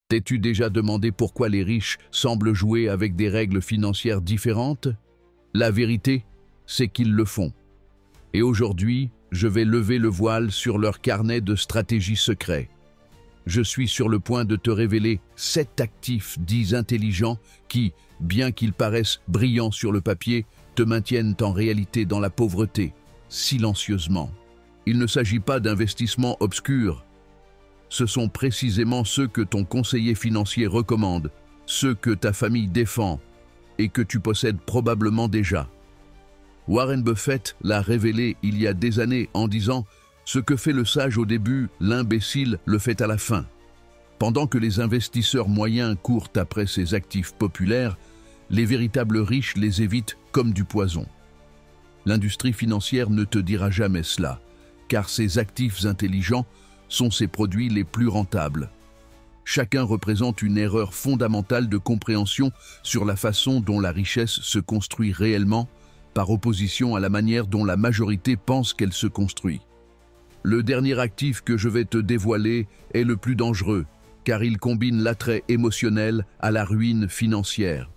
T'es-tu déjà demandé pourquoi les riches semblent jouer avec des règles financières différentes? La vérité, c'est qu'ils le font. Et aujourd'hui, je vais lever le voile sur leur carnet de stratégies secrets. Je suis sur le point de te révéler 7 actifs dits intelligents qui, bien qu'ils paraissent brillants sur le papier, te maintiennent en réalité dans la pauvreté, silencieusement. Il ne s'agit pas d'investissements obscurs. Ce sont précisément ceux que ton conseiller financier recommande, ceux que ta famille défend et que tu possèdes probablement déjà. Warren Buffett l'a révélé il y a des années en disant « Ce que fait le sage au début, l'imbécile le fait à la fin ». Pendant que les investisseurs moyens courent après ces actifs populaires, les véritables riches les évitent comme du poison. L'industrie financière ne te dira jamais cela, car ces actifs intelligents sont ses produits les plus rentables. Chacun représente une erreur fondamentale de compréhension sur la façon dont la richesse se construit réellement, par opposition à la manière dont la majorité pense qu'elle se construit. Le dernier actif que je vais te dévoiler est le plus dangereux, car il combine l'attrait émotionnel à la ruine financière.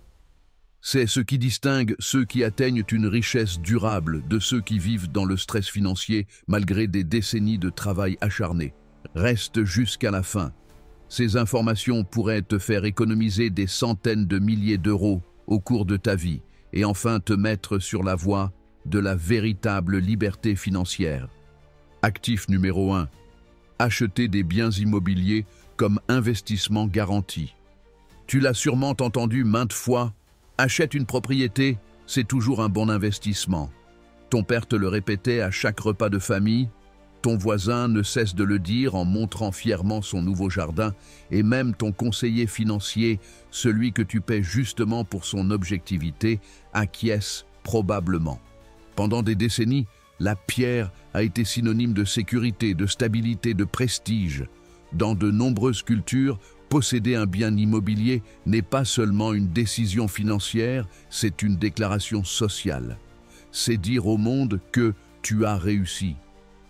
C'est ce qui distingue ceux qui atteignent une richesse durable de ceux qui vivent dans le stress financier malgré des décennies de travail acharné. Reste jusqu'à la fin. Ces informations pourraient te faire économiser des centaines de milliers d'euros au cours de ta vie et enfin te mettre sur la voie de la véritable liberté financière. Actif numéro 1. Acheter des biens immobiliers comme investissement garanti. Tu l'as sûrement entendu maintes fois, achète une propriété, c'est toujours un bon investissement. Ton père te le répétait à chaque repas de famille, ton voisin ne cesse de le dire en montrant fièrement son nouveau jardin, et même ton conseiller financier, celui que tu paies justement pour son objectivité, acquiesce probablement. Pendant des décennies, la pierre a été synonyme de sécurité, de stabilité, de prestige. Dans de nombreuses cultures, posséder un bien immobilier n'est pas seulement une décision financière, c'est une déclaration sociale. C'est dire au monde que tu as réussi,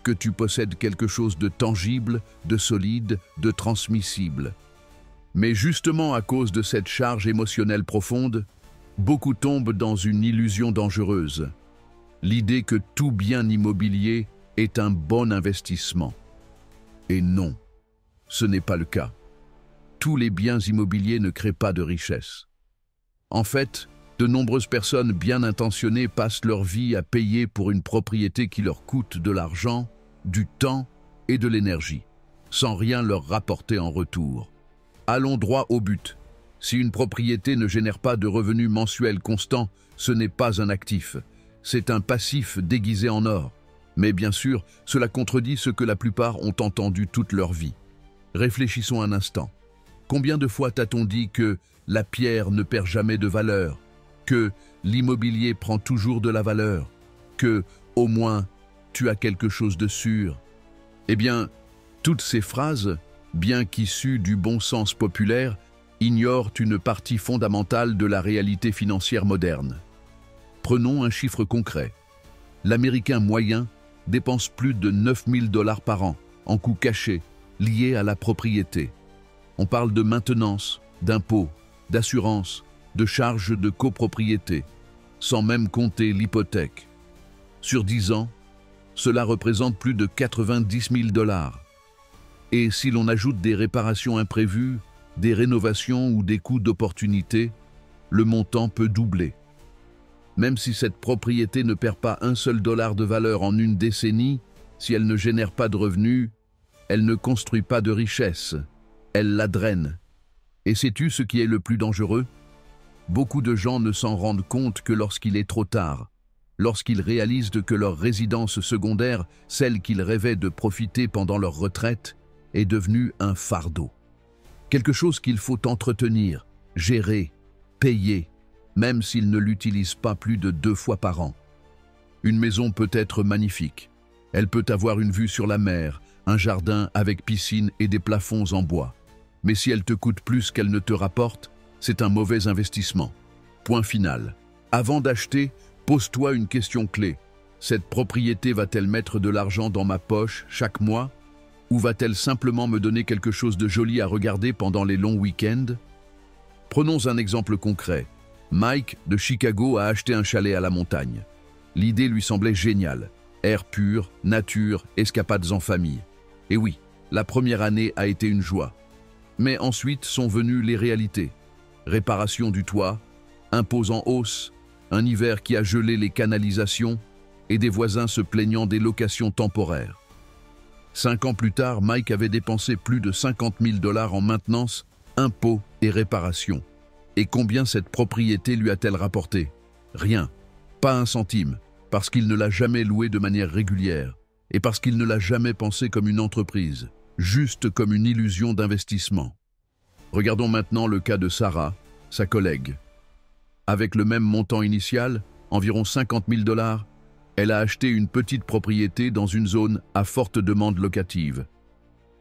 que tu possèdes quelque chose de tangible, de solide, de transmissible. Mais justement à cause de cette charge émotionnelle profonde, beaucoup tombent dans une illusion dangereuse. L'idée que tout bien immobilier est un bon investissement. Et non, ce n'est pas le cas. Tous les biens immobiliers ne créent pas de richesse. En fait, de nombreuses personnes bien intentionnées passent leur vie à payer pour une propriété qui leur coûte de l'argent, du temps et de l'énergie, sans rien leur rapporter en retour. Allons droit au but. Si une propriété ne génère pas de revenus mensuels constants, ce n'est pas un actif. C'est un passif déguisé en or. Mais bien sûr, cela contredit ce que la plupart ont entendu toute leur vie. Réfléchissons un instant. Combien de fois t'a-t-on dit que la pierre ne perd jamais de valeur, que l'immobilier prend toujours de la valeur, que, au moins, tu as quelque chose de sûr? Eh bien, toutes ces phrases, bien qu'issues du bon sens populaire, ignorent une partie fondamentale de la réalité financière moderne. Prenons un chiffre concret. L'Américain moyen dépense plus de 9 000 $ par an en coûts cachés liés à la propriété. On parle de maintenance, d'impôts, d'assurance, de charges de copropriété, sans même compter l'hypothèque. Sur 10 ans, cela représente plus de 90 000 $. Et si l'on ajoute des réparations imprévues, des rénovations ou des coûts d'opportunité, le montant peut doubler. Même si cette propriété ne perd pas un seul dollar de valeur en une décennie, si elle ne génère pas de revenus, elle ne construit pas de richesse, elle la draine. Et sais-tu ce qui est le plus dangereux? Beaucoup de gens ne s'en rendent compte que lorsqu'il est trop tard, lorsqu'ils réalisent que leur résidence secondaire, celle qu'ils rêvaient de profiter pendant leur retraite, est devenue un fardeau. Quelque chose qu'il faut entretenir, gérer, payer, même s'ils ne l'utilisent pas plus de 2 fois par an. Une maison peut être magnifique. Elle peut avoir une vue sur la mer, un jardin avec piscine et des plafonds en bois. Mais si elle te coûte plus qu'elle ne te rapporte, c'est un mauvais investissement. Point final. Avant d'acheter, pose-toi une question clé. Cette propriété va-t-elle mettre de l'argent dans ma poche chaque mois? Ou va-t-elle simplement me donner quelque chose de joli à regarder pendant les longs week-ends? Prenons un exemple concret. Mike, de Chicago, a acheté un chalet à la montagne. L'idée lui semblait géniale. Air pur, nature, escapades en famille. Et oui, la première année a été une joie. Mais ensuite sont venues les réalités. Réparation du toit, impôts en hausse, un hiver qui a gelé les canalisations et des voisins se plaignant des locations temporaires. 5 ans plus tard, Mike avait dépensé plus de 50 000 $ en maintenance, impôts et réparations. Et combien cette propriété lui a-t-elle rapporté? Rien, pas un centime, parce qu'il ne l'a jamais louée de manière régulière et parce qu'il ne l'a jamais pensée comme une entreprise, juste comme une illusion d'investissement. Regardons maintenant le cas de Sarah, sa collègue. Avec le même montant initial, environ 50 000 $, elle a acheté une petite propriété dans une zone à forte demande locative.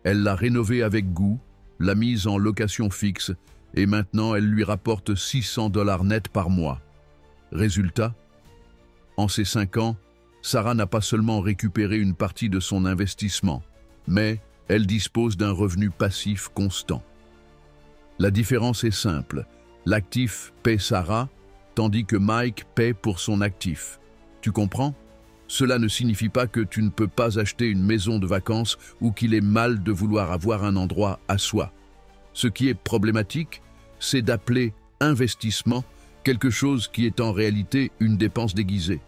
Elle l'a rénovée avec goût, l'a mise en location fixe et maintenant elle lui rapporte 600 $ net par mois. Résultat, en ces 5 ans, Sarah n'a pas seulement récupéré une partie de son investissement, mais elle dispose d'un revenu passif constant. La différence est simple, l'actif paie Sarah, tandis que Mike paie pour son actif. Tu comprends? Cela ne signifie pas que tu ne peux pas acheter une maison de vacances ou qu'il est mal de vouloir avoir un endroit à soi. Ce qui est problématique, c'est d'appeler investissement quelque chose qui est en réalité une dépense déguisée.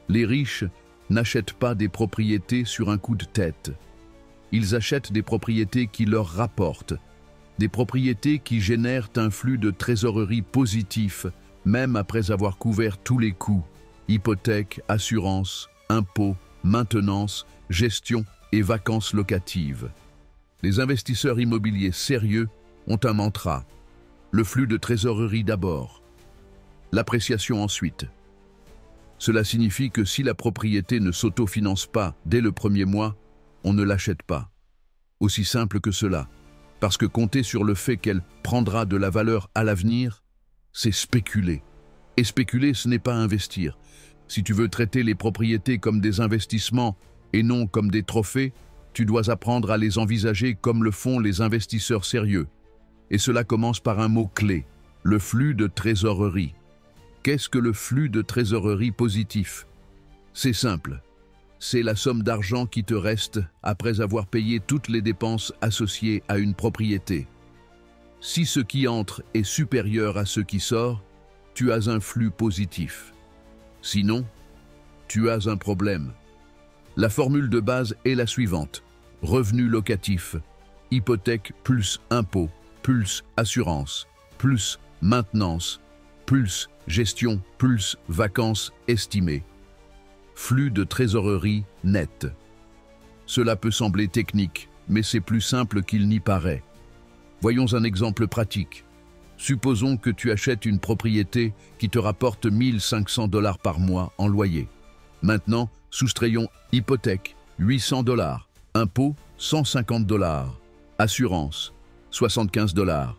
Les riches n'achètent pas des propriétés sur un coup de tête. Ils achètent des propriétés qui leur rapportent, des propriétés qui génèrent un flux de trésorerie positif, même après avoir couvert tous les coûts, hypothèque, assurance, impôts, maintenance, gestion et vacances locatives. Les investisseurs immobiliers sérieux ont un mantra. Le flux de trésorerie d'abord, l'appréciation ensuite. Cela signifie que si la propriété ne s'autofinance pas dès le premier mois, on ne l'achète pas. Aussi simple que cela, parce que compter sur le fait qu'elle prendra de la valeur à l'avenir, c'est spéculer. Et spéculer, ce n'est pas investir. Si tu veux traiter les propriétés comme des investissements et non comme des trophées, tu dois apprendre à les envisager comme le font les investisseurs sérieux. Et cela commence par un mot-clé, le flux de trésorerie. Qu'est-ce que le flux de trésorerie positif? C'est simple. C'est la somme d'argent qui te reste après avoir payé toutes les dépenses associées à une propriété. Si ce qui entre est supérieur à ce qui sort, tu as un flux positif. Sinon, tu as un problème. La formule de base est la suivante. Revenu locatif, hypothèque plus impôt, plus assurance, plus maintenance, plus gestion, plus vacances estimées. Flux de trésorerie net. Cela peut sembler technique, mais c'est plus simple qu'il n'y paraît. Voyons un exemple pratique. Supposons que tu achètes une propriété qui te rapporte 1 500 $ par mois en loyer. Maintenant, soustrayons hypothèque, 800 $, impôt, 150 $, assurance, 75 $,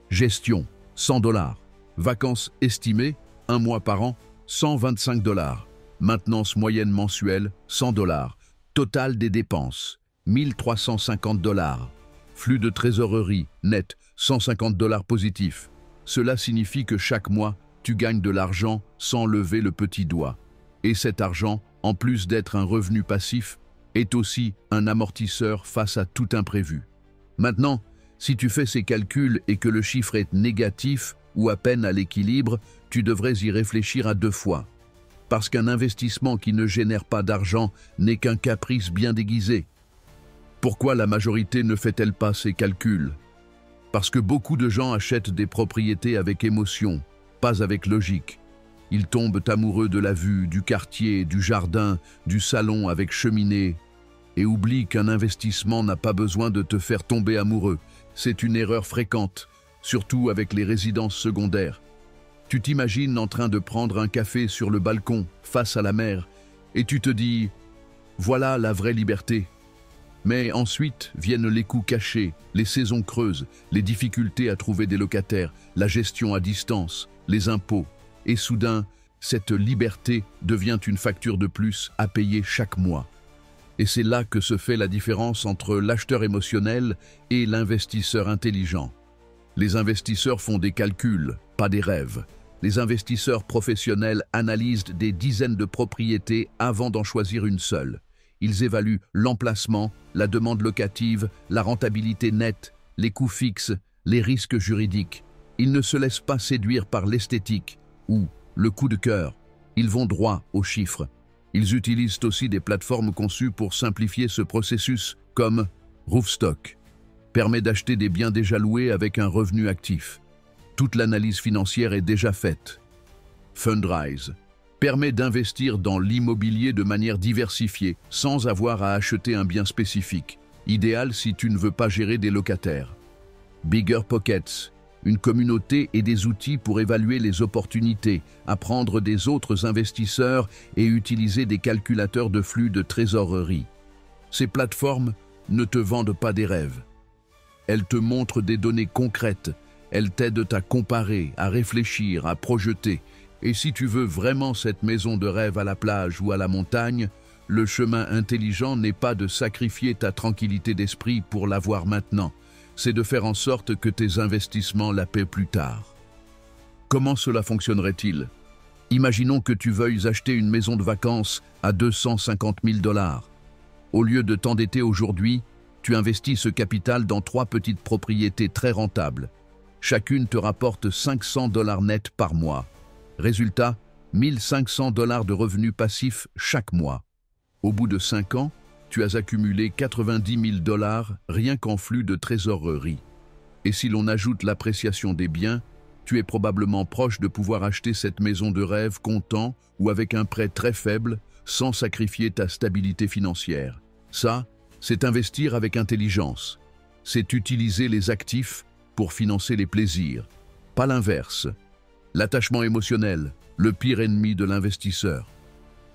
gestion, 100 $, vacances estimées, 1 mois par an, 125 $, maintenance moyenne mensuelle, 100 $, total des dépenses, 1 350 $, flux de trésorerie net, 150 $ positifs. Cela signifie que chaque mois, tu gagnes de l'argent sans lever le petit doigt. Et cet argent, en plus d'être un revenu passif, est aussi un amortisseur face à tout imprévu. Maintenant, si tu fais ces calculs et que le chiffre est négatif ou à peine à l'équilibre, tu devrais y réfléchir à 2 fois. Parce qu'un investissement qui ne génère pas d'argent n'est qu'un caprice bien déguisé. Pourquoi la majorité ne fait-elle pas ces calculs? Parce que beaucoup de gens achètent des propriétés avec émotion, pas avec logique. Ils tombent amoureux de la vue, du quartier, du jardin, du salon avec cheminée et oublient qu'un investissement n'a pas besoin de te faire tomber amoureux. C'est une erreur fréquente, surtout avec les résidences secondaires. Tu t'imagines en train de prendre un café sur le balcon, face à la mer, et tu te dis « Voilà la vraie liberté ». Mais ensuite viennent les coûts cachés, les saisons creuses, les difficultés à trouver des locataires, la gestion à distance, les impôts. Et soudain, cette liberté devient une facture de plus à payer chaque mois. Et c'est là que se fait la différence entre l'acheteur émotionnel et l'investisseur intelligent. Les investisseurs font des calculs, pas des rêves. Les investisseurs professionnels analysent des dizaines de propriétés avant d'en choisir une seule. Ils évaluent l'emplacement, la demande locative, la rentabilité nette, les coûts fixes, les risques juridiques. Ils ne se laissent pas séduire par l'esthétique ou le coup de cœur. Ils vont droit aux chiffres. Ils utilisent aussi des plateformes conçues pour simplifier ce processus, comme Roofstock, permet d'acheter des biens déjà loués avec un revenu actif. Toute l'analyse financière est déjà faite. Fundrise permet d'investir dans l'immobilier de manière diversifiée, sans avoir à acheter un bien spécifique, idéal si tu ne veux pas gérer des locataires. Bigger Pockets, une communauté et des outils pour évaluer les opportunités, apprendre des autres investisseurs et utiliser des calculateurs de flux de trésorerie. Ces plateformes ne te vendent pas des rêves. Elles te montrent des données concrètes, elles t'aident à comparer, à réfléchir, à projeter. Et si tu veux vraiment cette maison de rêve à la plage ou à la montagne, le chemin intelligent n'est pas de sacrifier ta tranquillité d'esprit pour l'avoir maintenant. C'est de faire en sorte que tes investissements la paient plus tard. Comment cela fonctionnerait-il? Imaginons que tu veuilles acheter une maison de vacances à 250 000 $. Au lieu de t'endetter aujourd'hui, tu investis ce capital dans 3 petites propriétés très rentables. Chacune te rapporte 500 $ net par mois. Résultat, 1 500 $ de revenus passifs chaque mois. Au bout de 5 ans, tu as accumulé 90 000 $ rien qu'en flux de trésorerie. Et si l'on ajoute l'appréciation des biens, tu es probablement proche de pouvoir acheter cette maison de rêve comptant ou avec un prêt très faible, sans sacrifier ta stabilité financière. Ça, c'est investir avec intelligence. C'est utiliser les actifs pour financer les plaisirs, pas l'inverse. L'attachement émotionnel, le pire ennemi de l'investisseur.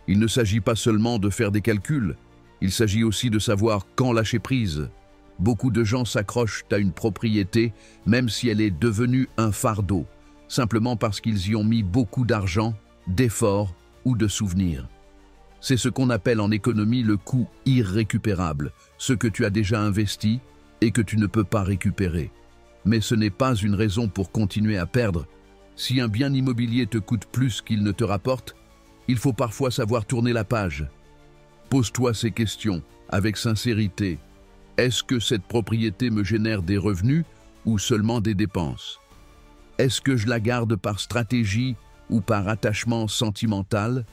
Il ne s'agit pas seulement de faire des calculs, il s'agit aussi de savoir quand lâcher prise. Beaucoup de gens s'accrochent à une propriété, même si elle est devenue un fardeau, simplement parce qu'ils y ont mis beaucoup d'argent, d'efforts ou de souvenirs. C'est ce qu'on appelle en économie le coût irrécupérable, ce que tu as déjà investi et que tu ne peux pas récupérer. Mais ce n'est pas une raison pour continuer à perdre. Si un bien immobilier te coûte plus qu'il ne te rapporte, il faut parfois savoir tourner la page. Pose-toi ces questions avec sincérité. Est-ce que cette propriété me génère des revenus ou seulement des dépenses? Est-ce que je la garde par stratégie ou par attachement sentimental?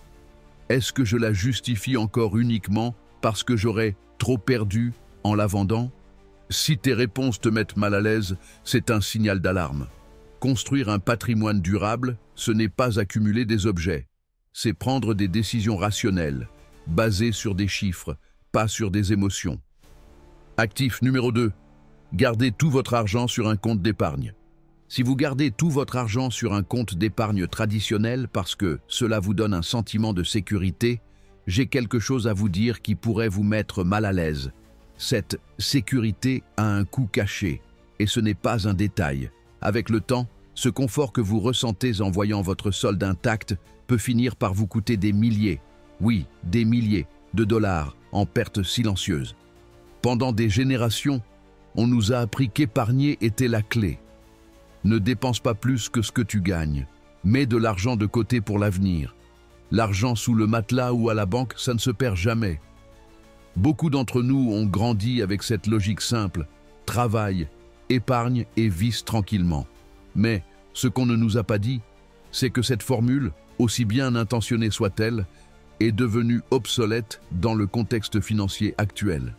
Est-ce que je la justifie encore uniquement parce que j'aurais trop perdu en la vendant? Si tes réponses te mettent mal à l'aise, c'est un signal d'alarme. Construire un patrimoine durable, ce n'est pas accumuler des objets. C'est prendre des décisions rationnelles, basées sur des chiffres, pas sur des émotions. Actif numéro 2. Gardez tout votre argent sur un compte d'épargne. Si vous gardez tout votre argent sur un compte d'épargne traditionnel parce que cela vous donne un sentiment de sécurité, j'ai quelque chose à vous dire qui pourrait vous mettre mal à l'aise. Cette sécurité a un coût caché, et ce n'est pas un détail. Avec le temps, ce confort que vous ressentez en voyant votre solde intact peut finir par vous coûter des milliers, oui, des milliers de dollars en pertes silencieuses. Pendant des générations, on nous a appris qu'épargner était la clé. Ne dépense pas plus que ce que tu gagnes. Mets de l'argent de côté pour l'avenir. L'argent sous le matelas ou à la banque, ça ne se perd jamais. Beaucoup d'entre nous ont grandi avec cette logique simple. Travaille, épargne et vise tranquillement. Mais ce qu'on ne nous a pas dit, c'est que cette formule, aussi bien intentionnée soit-elle, est devenue obsolète dans le contexte financier actuel.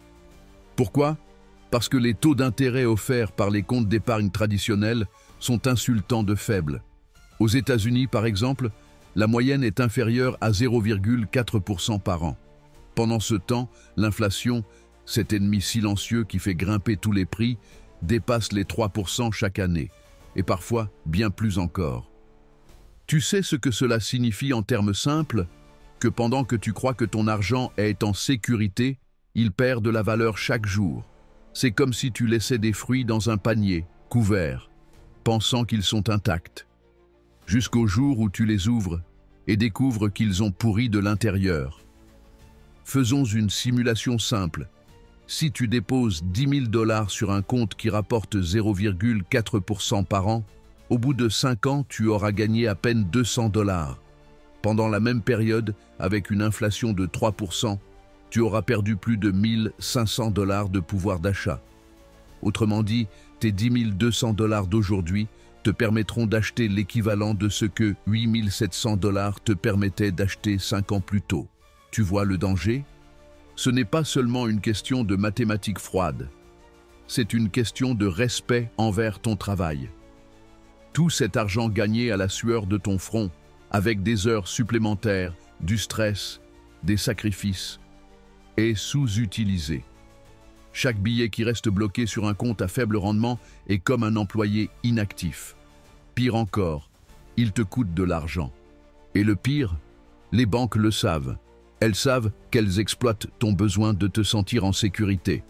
Pourquoi? Parce que les taux d'intérêt offerts par les comptes d'épargne traditionnels sont insultants de faibles. Aux États-Unis, par exemple, la moyenne est inférieure à 0,4% par an. Pendant ce temps, l'inflation, cet ennemi silencieux qui fait grimper tous les prix, dépasse les 3% chaque année, et parfois bien plus encore. Tu sais ce que cela signifie en termes simples? Que pendant que tu crois que ton argent est en sécurité, il perd de la valeur chaque jour. C'est comme si tu laissais des fruits dans un panier, couverts, pensant qu'ils sont intacts. Jusqu'au jour où tu les ouvres et découvres qu'ils ont pourri de l'intérieur. Faisons une simulation simple. Si tu déposes 10 000 $ sur un compte qui rapporte 0,4% par an, au bout de 5 ans, tu auras gagné à peine 200 $. Pendant la même période, avec une inflation de 3%, tu auras perdu plus de 1 500 $ de pouvoir d'achat. Autrement dit, tes 10 200 $ d'aujourd'hui te permettront d'acheter l'équivalent de ce que 8 700 $ te permettaient d'acheter 5 ans plus tôt. Tu vois le danger? Ce n'est pas seulement une question de mathématiques froides. C'est une question de respect envers ton travail. Tout cet argent gagné à la sueur de ton front, avec des heures supplémentaires, du stress, des sacrifices, est sous-utilisé. Chaque billet qui reste bloqué sur un compte à faible rendement est comme un employé inactif. Pire encore, il te coûte de l'argent. Et le pire, les banques le savent. Elles savent qu'elles exploitent ton besoin de te sentir en sécurité.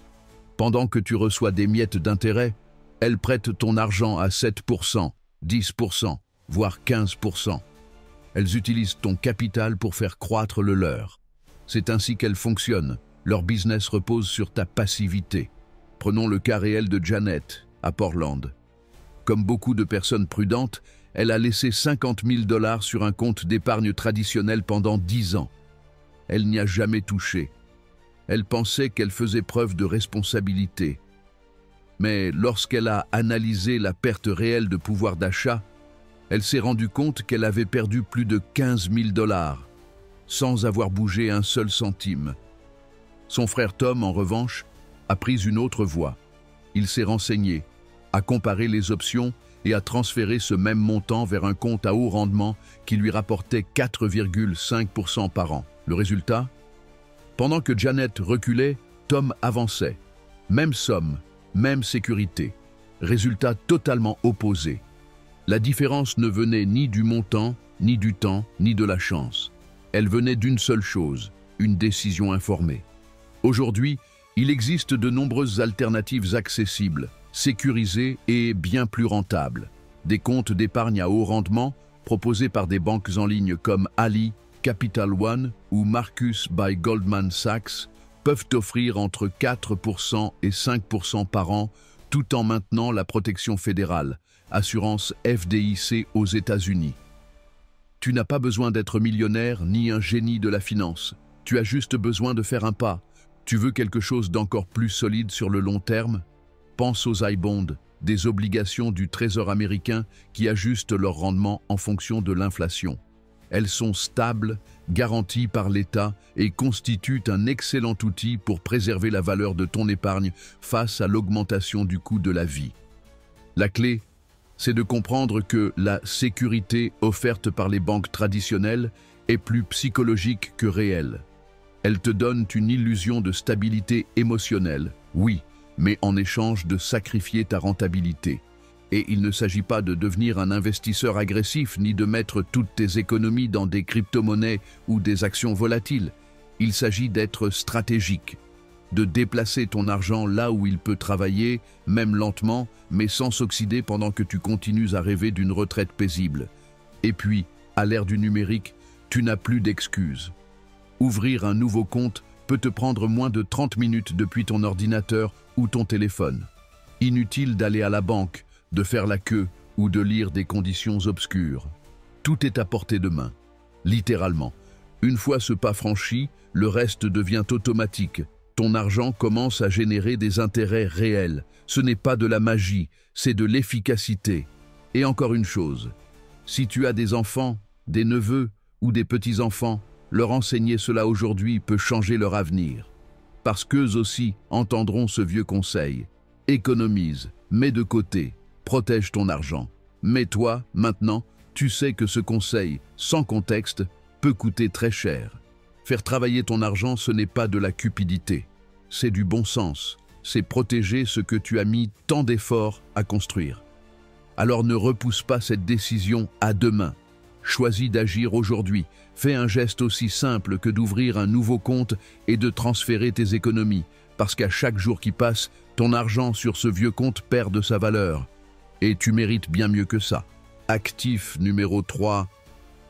Pendant que tu reçois des miettes d'intérêt, elles prêtent ton argent à 7%, 10%, voire 15%. Elles utilisent ton capital pour faire croître le leur. C'est ainsi qu'elles fonctionnent. Leur business repose sur ta passivité. Prenons le cas réel de Janet, à Portland. Comme beaucoup de personnes prudentes, elle a laissé 50 000 $ sur un compte d'épargne traditionnel pendant 10 ans. Elle n'y a jamais touché. Elle pensait qu'elle faisait preuve de responsabilité. Mais lorsqu'elle a analysé la perte réelle de pouvoir d'achat, elle s'est rendue compte qu'elle avait perdu plus de 15 000 $, sans avoir bougé un seul centime. Son frère Tom, en revanche, a pris une autre voie. Il s'est renseigné, a comparé les options et a transféré ce même montant vers un compte à haut rendement qui lui rapportait 4,5% par an. Le résultat? Pendant que Janet reculait, Tom avançait. Même somme, même sécurité. Résultat totalement opposé. La différence ne venait ni du montant, ni du temps, ni de la chance. Elle venait d'une seule chose, une décision informée. Aujourd'hui, il existe de nombreuses alternatives accessibles, sécurisées et bien plus rentables. Des comptes d'épargne à haut rendement proposés par des banques en ligne comme Ali, Capital One ou Marcus by Goldman Sachs peuvent offrir entre 4% et 5% par an tout en maintenant la protection fédérale, assurance FDIC aux États-Unis. Tu n'as pas besoin d'être millionnaire ni un génie de la finance. Tu as juste besoin de faire un pas. Tu veux quelque chose d'encore plus solide sur le long terme? Pense aux iBonds, des obligations du Trésor américain qui ajustent leur rendement en fonction de l'inflation. Elles sont stables, garanties par l'État et constituent un excellent outil pour préserver la valeur de ton épargne face à l'augmentation du coût de la vie. La clé, c'est de comprendre que la sécurité offerte par les banques traditionnelles est plus psychologique que réelle. Elles te donnent une illusion de stabilité émotionnelle, oui, mais en échange de sacrifier ta rentabilité. Et il ne s'agit pas de devenir un investisseur agressif ni de mettre toutes tes économies dans des crypto-monnaies ou des actions volatiles. Il s'agit d'être stratégique, de déplacer ton argent là où il peut travailler, même lentement, mais sans s'oxyder pendant que tu continues à rêver d'une retraite paisible. Et puis, à l'ère du numérique, tu n'as plus d'excuses. Ouvrir un nouveau compte peut te prendre moins de 30 minutes depuis ton ordinateur ou ton téléphone. Inutile d'aller à la banque, de faire la queue ou de lire des conditions obscures. Tout est à portée de main, littéralement. Une fois ce pas franchi, le reste devient automatique. Ton argent commence à générer des intérêts réels. Ce n'est pas de la magie, c'est de l'efficacité. Et encore une chose, si tu as des enfants, des neveux ou des petits-enfants, leur enseigner cela aujourd'hui peut changer leur avenir. Parce qu'eux aussi entendront ce vieux conseil. Économise, mets de côté, protège ton argent. Mais toi, maintenant, tu sais que ce conseil, sans contexte, peut coûter très cher. Faire travailler ton argent, ce n'est pas de la cupidité. C'est du bon sens. C'est protéger ce que tu as mis tant d'efforts à construire. Alors ne repousse pas cette décision à demain. Choisis d'agir aujourd'hui. Fais un geste aussi simple que d'ouvrir un nouveau compte et de transférer tes économies, parce qu'à chaque jour qui passe, ton argent sur ce vieux compte perd de sa valeur. Et tu mérites bien mieux que ça. Actif numéro 3.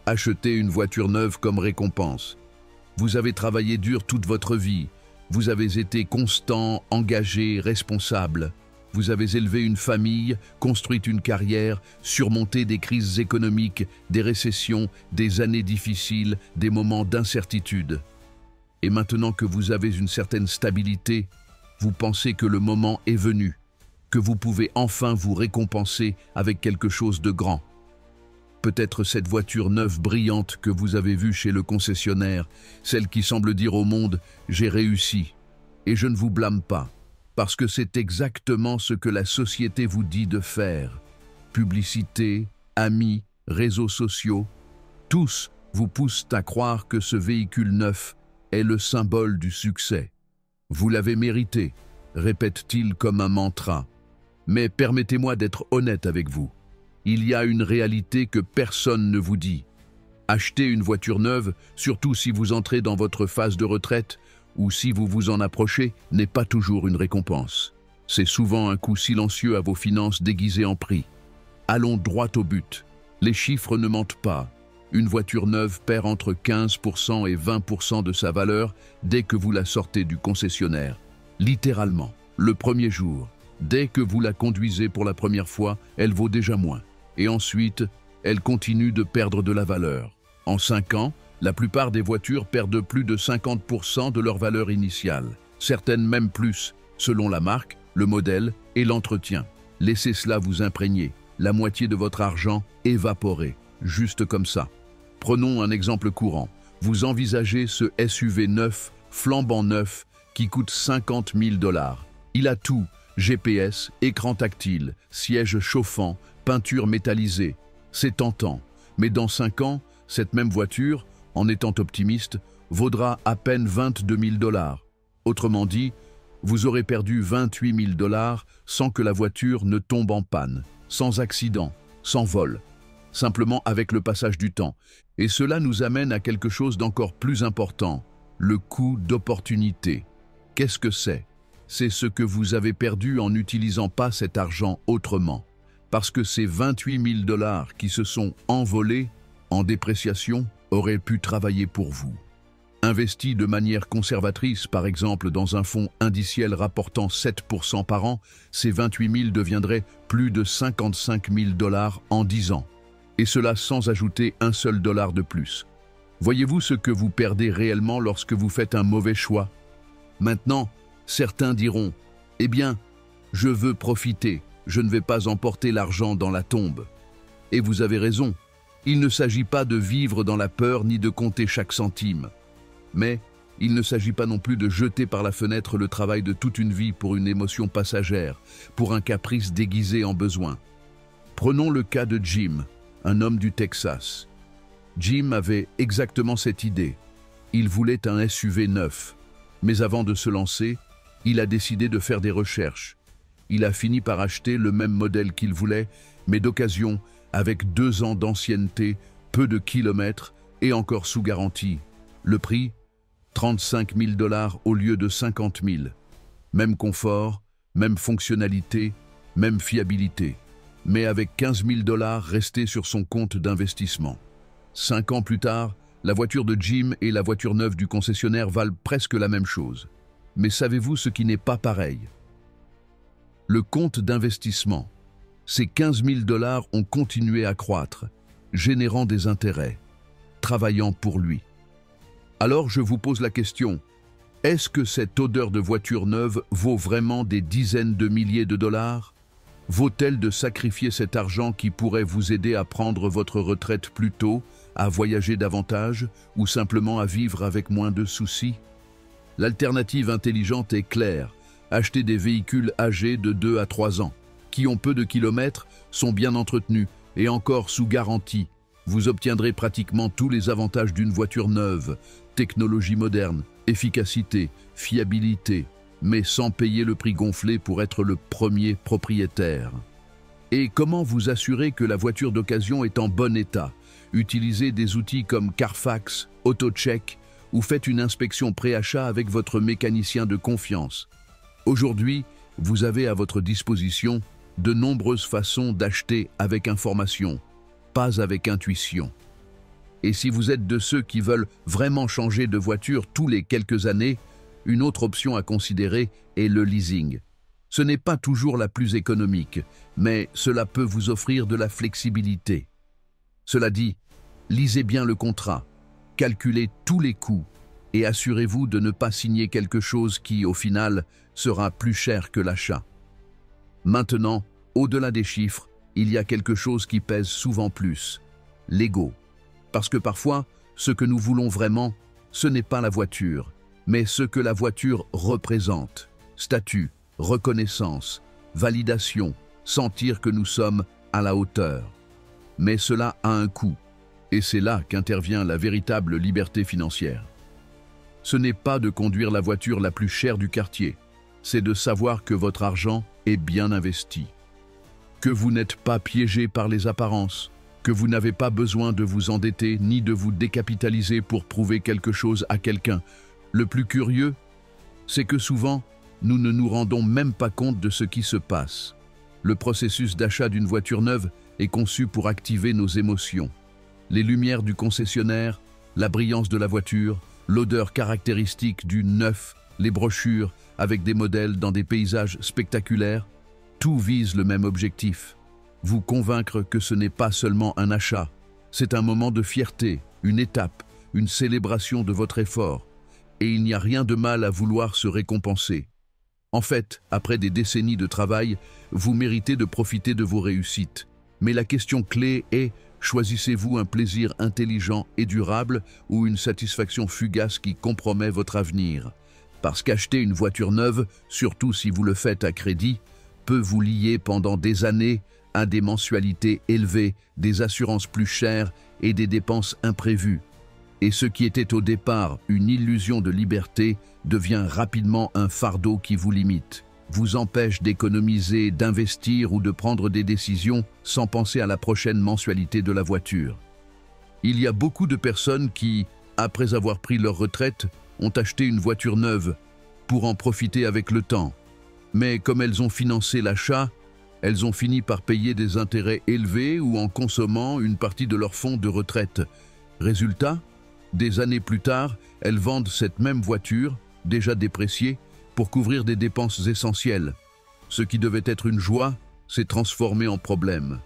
Acheter une voiture neuve comme récompense. Vous avez travaillé dur toute votre vie. Vous avez été constant, engagé, responsable. Vous avez élevé une famille, construit une carrière, surmonté des crises économiques, des récessions, des années difficiles, des moments d'incertitude. Et maintenant que vous avez une certaine stabilité, vous pensez que le moment est venu, que vous pouvez enfin vous récompenser avec quelque chose de grand. Peut-être cette voiture neuve brillante que vous avez vue chez le concessionnaire, celle qui semble dire au monde « j'ai réussi ». Et je ne vous blâme pas, parce que c'est exactement ce que la société vous dit de faire. Publicité, amis, réseaux sociaux, tous vous poussent à croire que ce véhicule neuf est le symbole du succès. Vous l'avez mérité, répète-t-il comme un mantra. Mais permettez-moi d'être honnête avec vous. Il y a une réalité que personne ne vous dit. Acheter une voiture neuve, surtout si vous entrez dans votre phase de retraite ou si vous vous en approchez, n'est pas toujours une récompense. C'est souvent un coup silencieux à vos finances déguisées en prix. Allons droit au but. Les chiffres ne mentent pas. Une voiture neuve perd entre 15% et 20% de sa valeur dès que vous la sortez du concessionnaire. Littéralement, le premier jour. Dès que vous la conduisez pour la première fois, elle vaut déjà moins. Et ensuite, elle continue de perdre de la valeur. En 5 ans, la plupart des voitures perdent plus de 50% de leur valeur initiale. Certaines même plus, selon la marque, le modèle et l'entretien. Laissez cela vous imprégner. La moitié de votre argent évaporé, juste comme ça. Prenons un exemple courant. Vous envisagez ce SUV neuf, flambant neuf, qui coûte 50 000 $. Il a tout, GPS, écran tactile, siège chauffant, peinture métallisée. C'est tentant, mais dans 5 ans, cette même voiture, en étant optimiste, vaudra à peine 22 000 $. Autrement dit, vous aurez perdu 28 000 $ sans que la voiture ne tombe en panne, sans accident, sans vol, simplement avec le passage du temps. Et cela nous amène à quelque chose d'encore plus important, le coût d'opportunité. Qu'est-ce que c'est? C'est ce que vous avez perdu en n'utilisant pas cet argent autrement. Parce que ces 28 000 $ qui se sont envolés en dépréciation auraient pu travailler pour vous. Investi de manière conservatrice, par exemple dans un fonds indiciel rapportant 7% par an, ces 28 000 deviendraient plus de 55 000 $ en 10 ans. Et cela sans ajouter un seul dollar de plus. Voyez-vous ce que vous perdez réellement lorsque vous faites un mauvais choix? Maintenant, certains diront « Eh bien, je veux profiter, je ne vais pas emporter l'argent dans la tombe. » Et vous avez raison, il ne s'agit pas de vivre dans la peur ni de compter chaque centime. Mais il ne s'agit pas non plus de jeter par la fenêtre le travail de toute une vie pour une émotion passagère, pour un caprice déguisé en besoin. Prenons le cas de Jim, un homme du Texas. Jim avait exactement cette idée. Il voulait un SUV neuf. Mais avant de se lancer, il a décidé de faire des recherches. Il a fini par acheter le même modèle qu'il voulait, mais d'occasion, avec 2 ans d'ancienneté, peu de kilomètres et encore sous garantie. Le prix, 35 000 $ au lieu de 50 000. Même confort, même fonctionnalité, même fiabilité. Mais avec 15 000 $ restés sur son compte d'investissement. 5 ans plus tard, la voiture de Jim et la voiture neuve du concessionnaire valent presque la même chose. Mais savez-vous ce qui n'est pas pareil? Le compte d'investissement. Ces 15 000 $ ont continué à croître, générant des intérêts, travaillant pour lui. Alors je vous pose la question, est-ce que cette odeur de voiture neuve vaut vraiment des dizaines de milliers de dollars? Vaut-elle de sacrifier cet argent qui pourrait vous aider à prendre votre retraite plus tôt, à voyager davantage ou simplement à vivre avec moins de soucis? L'alternative intelligente est claire, acheter des véhicules âgés de 2 à 3 ans, qui ont peu de kilomètres, sont bien entretenus et encore sous garantie. Vous obtiendrez pratiquement tous les avantages d'une voiture neuve, technologie moderne, efficacité, fiabilité, mais sans payer le prix gonflé pour être le premier propriétaire. Et comment vous assurer que la voiture d'occasion est en bon état? Utilisez des outils comme Carfax, AutoCheck ou faites une inspection pré-achat avec votre mécanicien de confiance. Aujourd'hui, vous avez à votre disposition de nombreuses façons d'acheter avec information, pas avec intuition. Et si vous êtes de ceux qui veulent vraiment changer de voiture tous les quelques années, une autre option à considérer est le leasing. Ce n'est pas toujours la plus économique, mais cela peut vous offrir de la flexibilité. Cela dit, lisez bien le contrat, calculez tous les coûts et assurez-vous de ne pas signer quelque chose qui, au final, sera plus cher que l'achat. Maintenant, au-delà des chiffres, il y a quelque chose qui pèse souvent plus, l'ego. Parce que parfois, ce que nous voulons vraiment, ce n'est pas la voiture, mais ce que la voiture représente. Statut, reconnaissance, validation, sentir que nous sommes à la hauteur. Mais cela a un coût, et c'est là qu'intervient la véritable liberté financière. Ce n'est pas de conduire la voiture la plus chère du quartier, c'est de savoir que votre argent est bien investi, que vous n'êtes pas piégé par les apparences, que vous n'avez pas besoin de vous endetter ni de vous décapitaliser pour prouver quelque chose à quelqu'un. Le plus curieux, c'est que souvent, nous ne nous rendons même pas compte de ce qui se passe. Le processus d'achat d'une voiture neuve est conçu pour activer nos émotions. Les lumières du concessionnaire, la brillance de la voiture, l'odeur caractéristique du neuf, les brochures avec des modèles dans des paysages spectaculaires, tout vise le même objectif. Vous convaincre que ce n'est pas seulement un achat, c'est un moment de fierté, une étape, une célébration de votre effort. Et il n'y a rien de mal à vouloir se récompenser. En fait, après des décennies de travail, vous méritez de profiter de vos réussites. Mais la question clé est, choisissez-vous un plaisir intelligent et durable ou une satisfaction fugace qui compromet votre avenir? Parce qu'acheter une voiture neuve, surtout si vous le faites à crédit, peut vous lier pendant des années à des mensualités élevées, des assurances plus chères et des dépenses imprévues. Et ce qui était au départ une illusion de liberté devient rapidement un fardeau qui vous limite, vous empêche d'économiser, d'investir ou de prendre des décisions sans penser à la prochaine mensualité de la voiture. Il y a beaucoup de personnes qui, après avoir pris leur retraite, ont acheté une voiture neuve pour en profiter avec le temps. Mais comme elles ont financé l'achat, elles ont fini par payer des intérêts élevés ou en consommant une partie de leur fonds de retraite. Résultat, des années plus tard, elles vendent cette même voiture, déjà dépréciée, pour couvrir des dépenses essentielles. Ce qui devait être une joie s'est transformé en problème.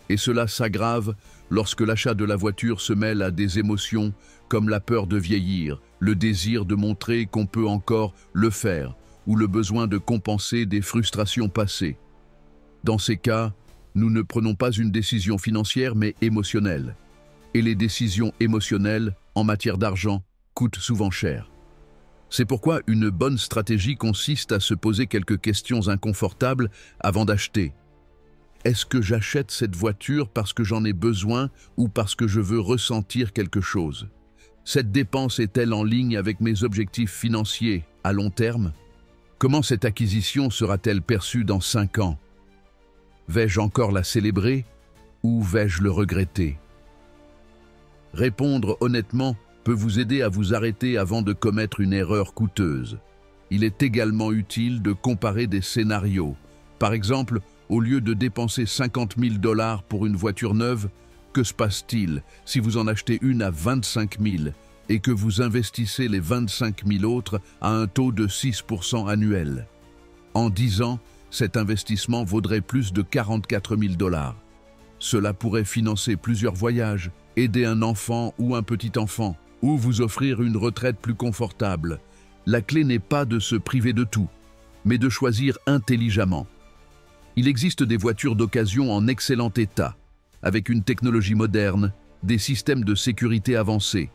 Et cela s'aggrave lorsque l'achat de la voiture se mêle à des émotions comme la peur de vieillir, le désir de montrer qu'on peut encore le faire, ou le besoin de compenser des frustrations passées. Dans ces cas, nous ne prenons pas une décision financière mais émotionnelle. Et les décisions émotionnelles, en matière d'argent, coûtent souvent cher. C'est pourquoi une bonne stratégie consiste à se poser quelques questions inconfortables avant d'acheter. Est-ce que j'achète cette voiture parce que j'en ai besoin ou parce que je veux ressentir quelque chose? Cette dépense est-elle en ligne avec mes objectifs financiers à long terme? Comment cette acquisition sera-t-elle perçue dans 5 ans? Vais-je encore la célébrer ou vais-je le regretter? Répondre honnêtement peut vous aider à vous arrêter avant de commettre une erreur coûteuse. Il est également utile de comparer des scénarios. Par exemple, au lieu de dépenser 50 000 $ pour une voiture neuve, que se passe-t-il si vous en achetez une à 25 000 et que vous investissez les 25 000 autres à un taux de 6% annuel? En 10 ans, cet investissement vaudrait plus de 44 000 $. Cela pourrait financer plusieurs voyages, aider un enfant ou un petit-enfant, ou vous offrir une retraite plus confortable. La clé n'est pas de se priver de tout, mais de choisir intelligemment. Il existe des voitures d'occasion en excellent état, avec une technologie moderne, des systèmes de sécurité avancés,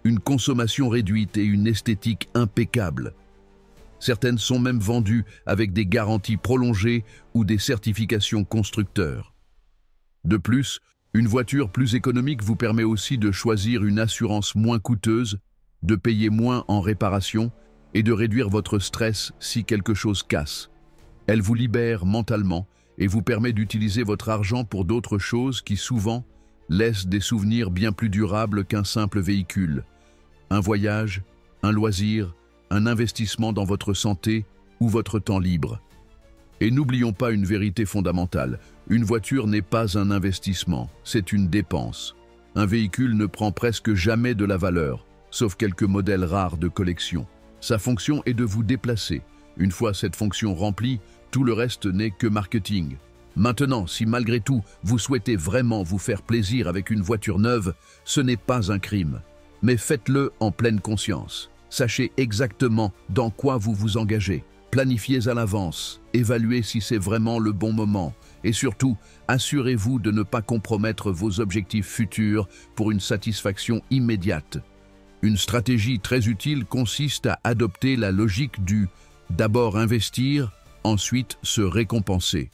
une consommation réduite et une esthétique impeccable. Certaines sont même vendues avec des garanties prolongées ou des certifications constructeurs. De plus, une voiture plus économique vous permet aussi de choisir une assurance moins coûteuse, de payer moins en réparation et de réduire votre stress si quelque chose casse. Elle vous libère mentalement et vous permet d'utiliser votre argent pour d'autres choses qui souvent laissent des souvenirs bien plus durables qu'un simple véhicule. Un voyage, un loisir, un investissement dans votre santé ou votre temps libre. Et n'oublions pas une vérité fondamentale, une voiture n'est pas un investissement, c'est une dépense. Un véhicule ne prend presque jamais de la valeur, sauf quelques modèles rares de collection. Sa fonction est de vous déplacer. Une fois cette fonction remplie, tout le reste n'est que marketing. Maintenant, si malgré tout, vous souhaitez vraiment vous faire plaisir avec une voiture neuve, ce n'est pas un crime. Mais faites-le en pleine conscience. Sachez exactement dans quoi vous vous engagez. Planifiez à l'avance, évaluez si c'est vraiment le bon moment et surtout, assurez-vous de ne pas compromettre vos objectifs futurs pour une satisfaction immédiate. Une stratégie très utile consiste à adopter la logique du « d'abord investir, ensuite se récompenser ».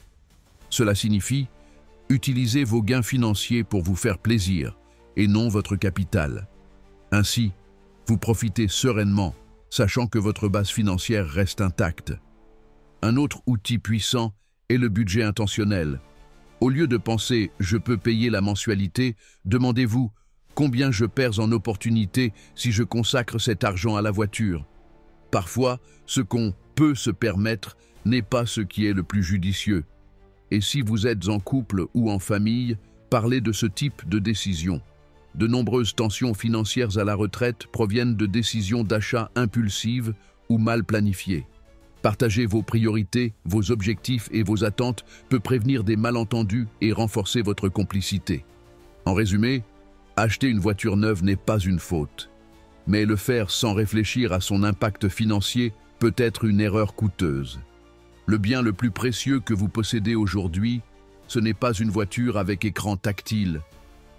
Cela signifie utilisez vos gains financiers pour vous faire plaisir et non votre capital. Ainsi, vous profitez sereinement, sachant que votre base financière reste intacte. Un autre outil puissant est le budget intentionnel. Au lieu de penser « je peux payer la mensualité », demandez-vous « combien je perds en opportunité si je consacre cet argent à la voiture ?» Parfois, ce qu'on peut se permettre n'est pas ce qui est le plus judicieux. Et si vous êtes en couple ou en famille, parlez de ce type de décision. De nombreuses tensions financières à la retraite proviennent de décisions d'achat impulsives ou mal planifiées. Partager vos priorités, vos objectifs et vos attentes peut prévenir des malentendus et renforcer votre complicité. En résumé, acheter une voiture neuve n'est pas une faute. Mais le faire sans réfléchir à son impact financier peut être une erreur coûteuse. Le bien le plus précieux que vous possédez aujourd'hui, ce n'est pas une voiture avec écran tactile,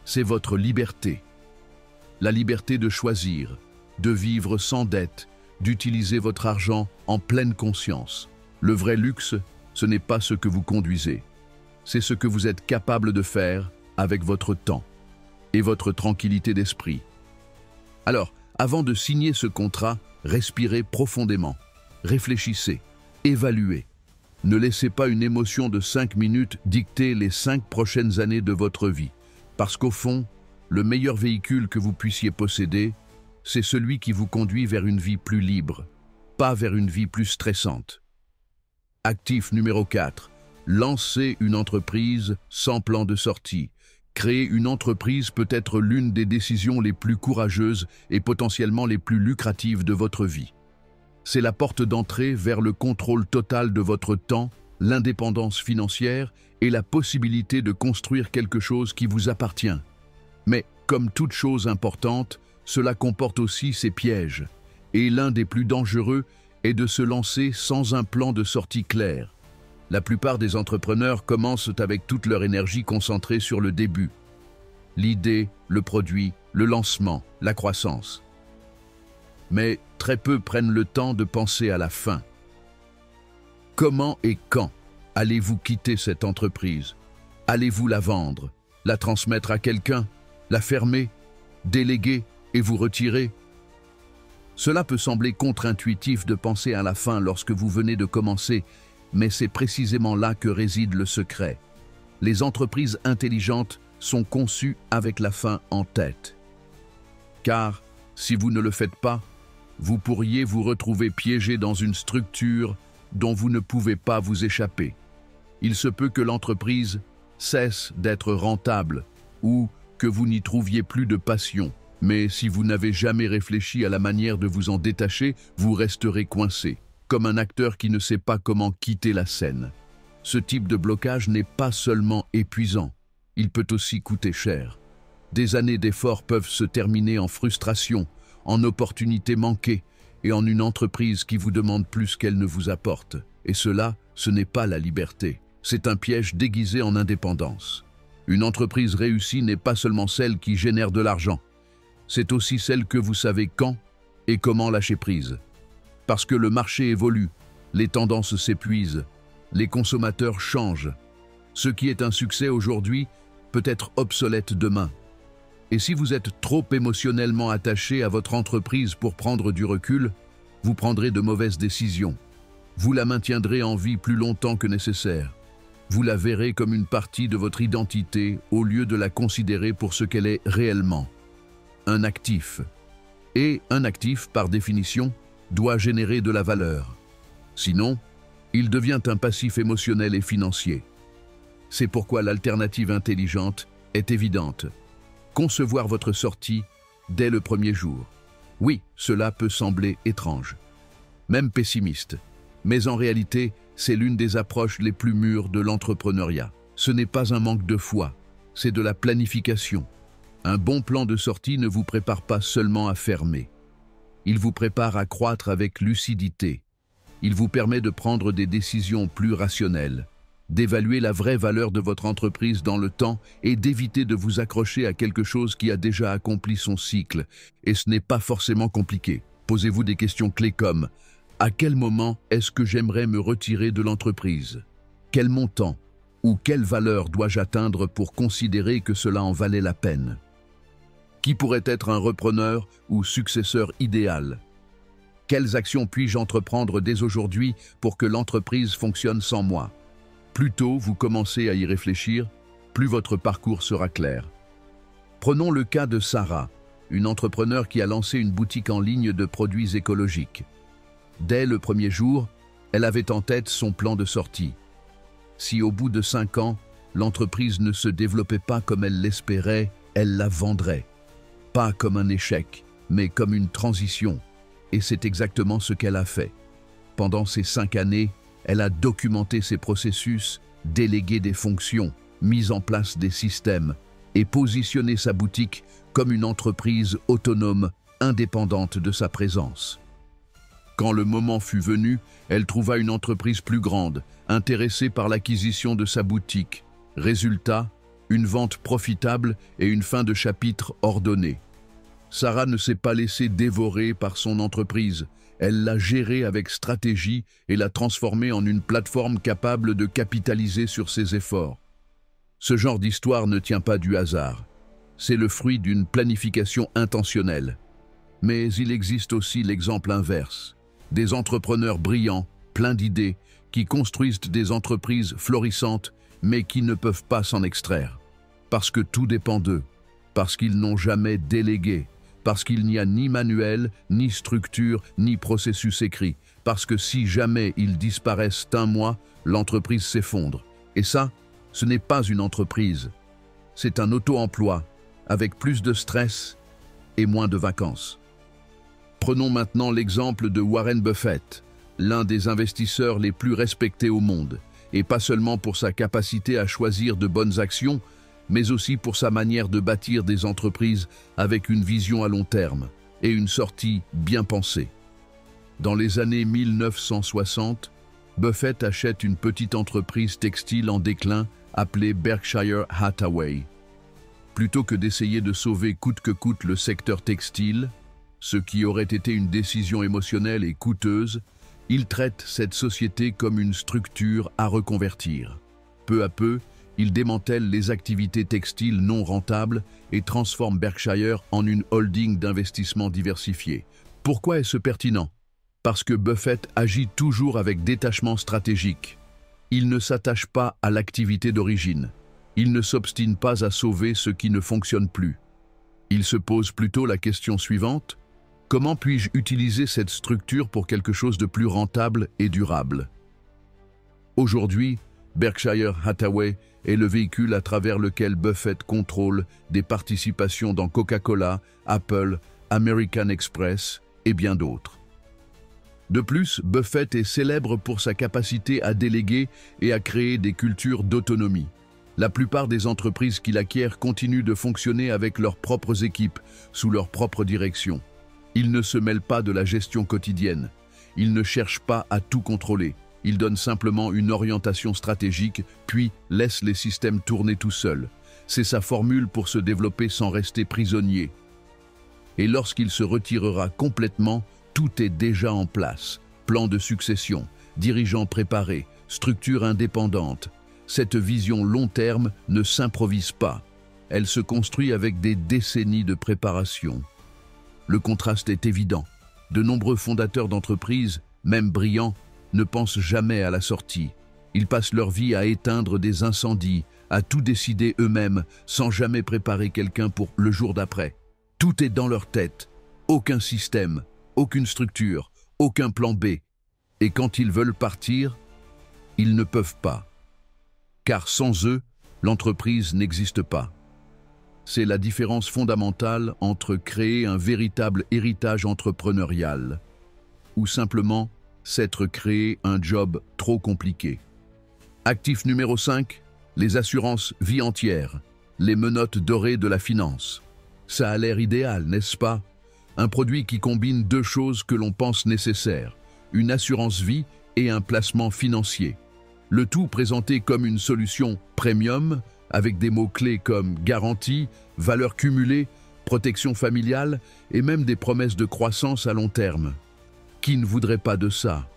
c'est votre liberté. La liberté de choisir, de vivre sans dette, d'utiliser votre argent en pleine conscience. Le vrai luxe, ce n'est pas ce que vous conduisez, c'est ce que vous êtes capable de faire avec votre temps et votre tranquillité d'esprit. Alors, avant de signer ce contrat, respirez profondément, réfléchissez, évaluez. Ne laissez pas une émotion de 5 minutes dicter les 5 prochaines années de votre vie. Parce qu'au fond, le meilleur véhicule que vous puissiez posséder, c'est celui qui vous conduit vers une vie plus libre, pas vers une vie plus stressante. Actif numéro 4. Lancer une entreprise sans plan de sortie. Créer une entreprise peut être l'une des décisions les plus courageuses et potentiellement les plus lucratives de votre vie. C'est la porte d'entrée vers le contrôle total de votre temps, l'indépendance financière et la possibilité de construire quelque chose qui vous appartient. Mais, comme toute chose importante, cela comporte aussi ses pièges. Et l'un des plus dangereux est de se lancer sans un plan de sortie clair. La plupart des entrepreneurs commencent avec toute leur énergie concentrée sur le début. L'idée, le produit, le lancement, la croissance. Mais très peu prennent le temps de penser à la fin. Comment et quand allez-vous quitter cette entreprise? Allez-vous la vendre, la transmettre à quelqu'un, la fermer, déléguer et vous retirer? Cela peut sembler contre-intuitif de penser à la fin lorsque vous venez de commencer, mais c'est précisément là que réside le secret. Les entreprises intelligentes sont conçues avec la fin en tête. Car, si vous ne le faites pas, vous pourriez vous retrouver piégé dans une structure dont vous ne pouvez pas vous échapper. Il se peut que l'entreprise cesse d'être rentable ou que vous n'y trouviez plus de passion. Mais si vous n'avez jamais réfléchi à la manière de vous en détacher, vous resterez coincé, comme un acteur qui ne sait pas comment quitter la scène. Ce type de blocage n'est pas seulement épuisant, il peut aussi coûter cher. Des années d'efforts peuvent se terminer en frustration, en opportunités manquées et en une entreprise qui vous demande plus qu'elle ne vous apporte. Et cela, ce n'est pas la liberté, c'est un piège déguisé en indépendance. Une entreprise réussie n'est pas seulement celle qui génère de l'argent, c'est aussi celle que vous savez quand et comment lâcher prise. Parce que le marché évolue, les tendances s'épuisent, les consommateurs changent. Ce qui est un succès aujourd'hui peut être obsolète demain. Et si vous êtes trop émotionnellement attaché à votre entreprise pour prendre du recul, vous prendrez de mauvaises décisions. Vous la maintiendrez en vie plus longtemps que nécessaire. Vous la verrez comme une partie de votre identité au lieu de la considérer pour ce qu'elle est réellement. Un actif. Et un actif, par définition, doit générer de la valeur. Sinon, il devient un passif émotionnel et financier. C'est pourquoi l'alternative intelligente est évidente. Concevoir votre sortie dès le premier jour. Oui, cela peut sembler étrange, même pessimiste, mais en réalité, c'est l'une des approches les plus mûres de l'entrepreneuriat. Ce n'est pas un manque de foi, c'est de la planification. Un bon plan de sortie ne vous prépare pas seulement à fermer. Il vous prépare à croître avec lucidité. Il vous permet de prendre des décisions plus rationnelles, d'évaluer la vraie valeur de votre entreprise dans le temps et d'éviter de vous accrocher à quelque chose qui a déjà accompli son cycle. Et ce n'est pas forcément compliqué. Posez-vous des questions clés comme: à quel moment est-ce que j'aimerais me retirer de l'entreprise? Quel montant ou quelle valeur dois-je atteindre pour considérer que cela en valait la peine? Qui pourrait être un repreneur ou successeur idéal? Quelles actions puis-je entreprendre dès aujourd'hui pour que l'entreprise fonctionne sans moi? Plus tôt vous commencez à y réfléchir, plus votre parcours sera clair. Prenons le cas de Sarah, une entrepreneure qui a lancé une boutique en ligne de produits écologiques. Dès le premier jour, elle avait en tête son plan de sortie. Si au bout de 5 ans, l'entreprise ne se développait pas comme elle l'espérait, elle la vendrait. Pas comme un échec, mais comme une transition. Et c'est exactement ce qu'elle a fait. Pendant ces 5 années, elle a documenté ses processus, délégué des fonctions, mis en place des systèmes et positionné sa boutique comme une entreprise autonome, indépendante de sa présence. Quand le moment fut venu, elle trouva une entreprise plus grande, intéressée par l'acquisition de sa boutique. Résultat, une vente profitable et une fin de chapitre ordonnée. Sarah ne s'est pas laissée dévorer par son entreprise. Elle l'a gérée avec stratégie et l'a transformée en une plateforme capable de capitaliser sur ses efforts. Ce genre d'histoire ne tient pas du hasard. C'est le fruit d'une planification intentionnelle. Mais il existe aussi l'exemple inverse. Des entrepreneurs brillants, pleins d'idées, qui construisent des entreprises florissantes, mais qui ne peuvent pas s'en extraire. Parce que tout dépend d'eux, parce qu'ils n'ont jamais délégué, parce qu'il n'y a ni manuel, ni structure, ni processus écrit, parce que si jamais ils disparaissent un mois, l'entreprise s'effondre. Et ça, ce n'est pas une entreprise, c'est un auto-emploi, avec plus de stress et moins de vacances. Prenons maintenant l'exemple de Warren Buffett, l'un des investisseurs les plus respectés au monde, et pas seulement pour sa capacité à choisir de bonnes actions, mais aussi pour sa manière de bâtir des entreprises avec une vision à long terme et une sortie bien pensée. Dans les années 1960, Buffett achète une petite entreprise textile en déclin appelée Berkshire Hathaway. Plutôt que d'essayer de sauver coûte que coûte le secteur textile, ce qui aurait été une décision émotionnelle et coûteuse, il traite cette société comme une structure à reconvertir. Peu à peu, il démantèle les activités textiles non rentables et transforme Berkshire en une holding d'investissement diversifiée. Pourquoi est-ce pertinent? Parce que Buffett agit toujours avec détachement stratégique. Il ne s'attache pas à l'activité d'origine. Il ne s'obstine pas à sauver ce qui ne fonctionne plus. Il se pose plutôt la question suivante: comment puis-je utiliser cette structure pour quelque chose de plus rentable et durable? Aujourd'hui, Berkshire Hathaway est le véhicule à travers lequel Buffett contrôle des participations dans Coca-Cola, Apple, American Express et bien d'autres. De plus, Buffett est célèbre pour sa capacité à déléguer et à créer des cultures d'autonomie. La plupart des entreprises qu'il acquiert continuent de fonctionner avec leurs propres équipes, sous leur propre direction. Il ne se mêle pas de la gestion quotidienne. Il ne cherche pas à tout contrôler. Il donne simplement une orientation stratégique, puis laisse les systèmes tourner tout seuls. C'est sa formule pour se développer sans rester prisonnier. Et lorsqu'il se retirera complètement, tout est déjà en place. Plan de succession, dirigeants préparés, structure indépendante. Cette vision long terme ne s'improvise pas. Elle se construit avec des décennies de préparation. Le contraste est évident. De nombreux fondateurs d'entreprises, même brillants, ne pensent jamais à la sortie. Ils passent leur vie à éteindre des incendies, à tout décider eux-mêmes, sans jamais préparer quelqu'un pour le jour d'après. Tout est dans leur tête. Aucun système, aucune structure, aucun plan B. Et quand ils veulent partir, ils ne peuvent pas. Car sans eux, l'entreprise n'existe pas. c'est la différence fondamentale entre créer un véritable héritage entrepreneurial ou simplement s'être créé un job trop compliqué. Actif numéro 5, les assurances vie entière, les menottes dorées de la finance. Ça a l'air idéal, n'est-ce pas? Un produit qui combine deux choses que l'on pense nécessaires, une assurance vie et un placement financier. Le tout présenté comme une solution premium, avec des mots-clés comme garantie, valeur cumulée, protection familiale et même des promesses de croissance à long terme. Qui ne voudrait pas de ça?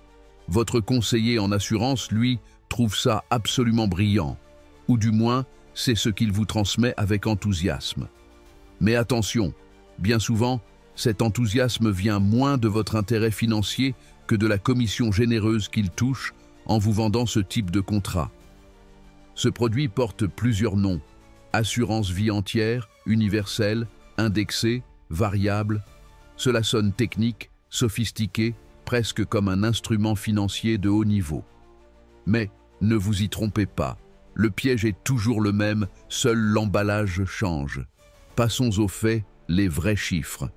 Votre conseiller en assurance, lui, trouve ça absolument brillant. Ou du moins, c'est ce qu'il vous transmet avec enthousiasme. Mais attention, bien souvent, cet enthousiasme vient moins de votre intérêt financier que de la commission généreuse qu'il touche en vous vendant ce type de contrat. Ce produit porte plusieurs noms: assurance vie entière, universelle, indexée, variable. Cela sonne technique, sophistiqué, presque comme un instrument financier de haut niveau. Mais ne vous y trompez pas, le piège est toujours le même, seul l'emballage change. Passons aux faits, les vrais chiffres.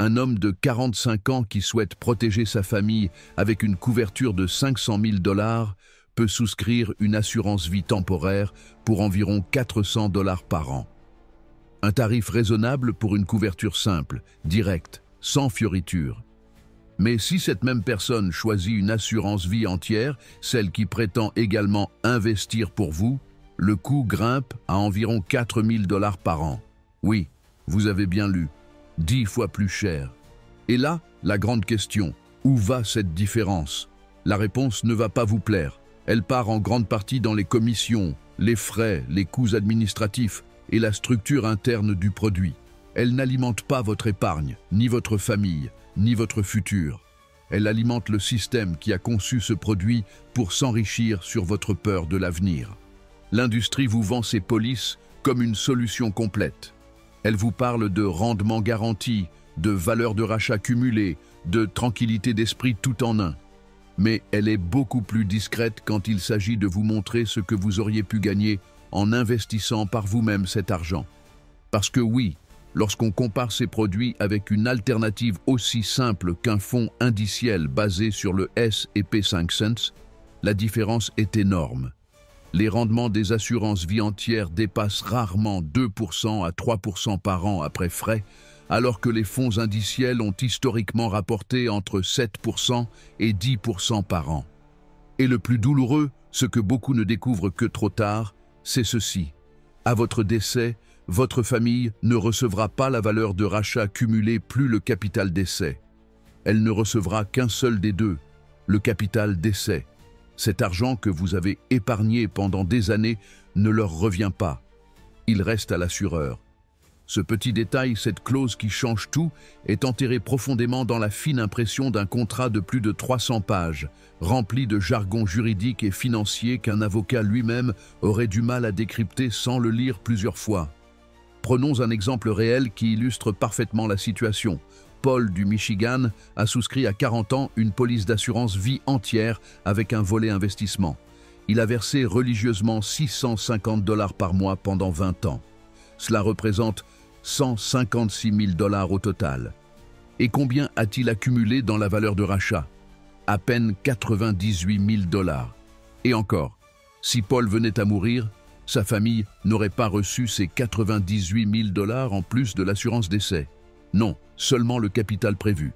Un homme de 45 ans qui souhaite protéger sa famille avec une couverture de 500 000 $ peut souscrire une assurance vie temporaire pour environ 400 $ par an. Un tarif raisonnable pour une couverture simple, directe, sans fioritures. Mais si cette même personne choisit une assurance vie entière, celle qui prétend également investir pour vous, le coût grimpe à environ 4 000 $ par an. Oui, vous avez bien lu, 10 fois plus cher. Et là, la grande question, où va cette différence? La réponse ne va pas vous plaire. Elle part en grande partie dans les commissions, les frais, les coûts administratifs et la structure interne du produit. Elle n'alimente pas votre épargne, ni votre famille, ni votre futur. Elle alimente le système qui a conçu ce produit pour s'enrichir sur votre peur de l'avenir. L'industrie vous vend ses polices comme une solution complète. Elle vous parle de rendement garanti, de valeur de rachat cumulée, de tranquillité d'esprit tout en un. Mais elle est beaucoup plus discrète quand il s'agit de vous montrer ce que vous auriez pu gagner en investissant par vous-même cet argent. Parce que oui, lorsqu'on compare ces produits avec une alternative aussi simple qu'un fonds indiciel basé sur le S&P 500, la différence est énorme. Les rendements des assurances vie entière dépassent rarement 2% à 3% par an après frais, alors que les fonds indiciels ont historiquement rapporté entre 7% et 10% par an. Et le plus douloureux, ce que beaucoup ne découvrent que trop tard, c'est ceci. À votre décès, votre famille ne recevra pas la valeur de rachat cumulée plus le capital décès. Elle ne recevra qu'un seul des deux, le capital décès. Cet argent que vous avez épargné pendant des années ne leur revient pas. Il reste à l'assureur. Ce petit détail, cette clause qui change tout, est enterré profondément dans la fine impression d'un contrat de plus de 300 pages, rempli de jargon juridique et financier qu'un avocat lui-même aurait du mal à décrypter sans le lire plusieurs fois. Prenons un exemple réel qui illustre parfaitement la situation. Paul du Michigan a souscrit à 40 ans une police d'assurance vie entière avec un volet investissement. Il a versé religieusement 650 $ par mois pendant 20 ans. Cela représente 156 000 $ au total. Et combien a-t-il accumulé dans la valeur de rachat? À peine 98 000 $. Et encore, si Paul venait à mourir, sa famille n'aurait pas reçu ces 98 000 $ en plus de l'assurance décès. Non, seulement le capital prévu.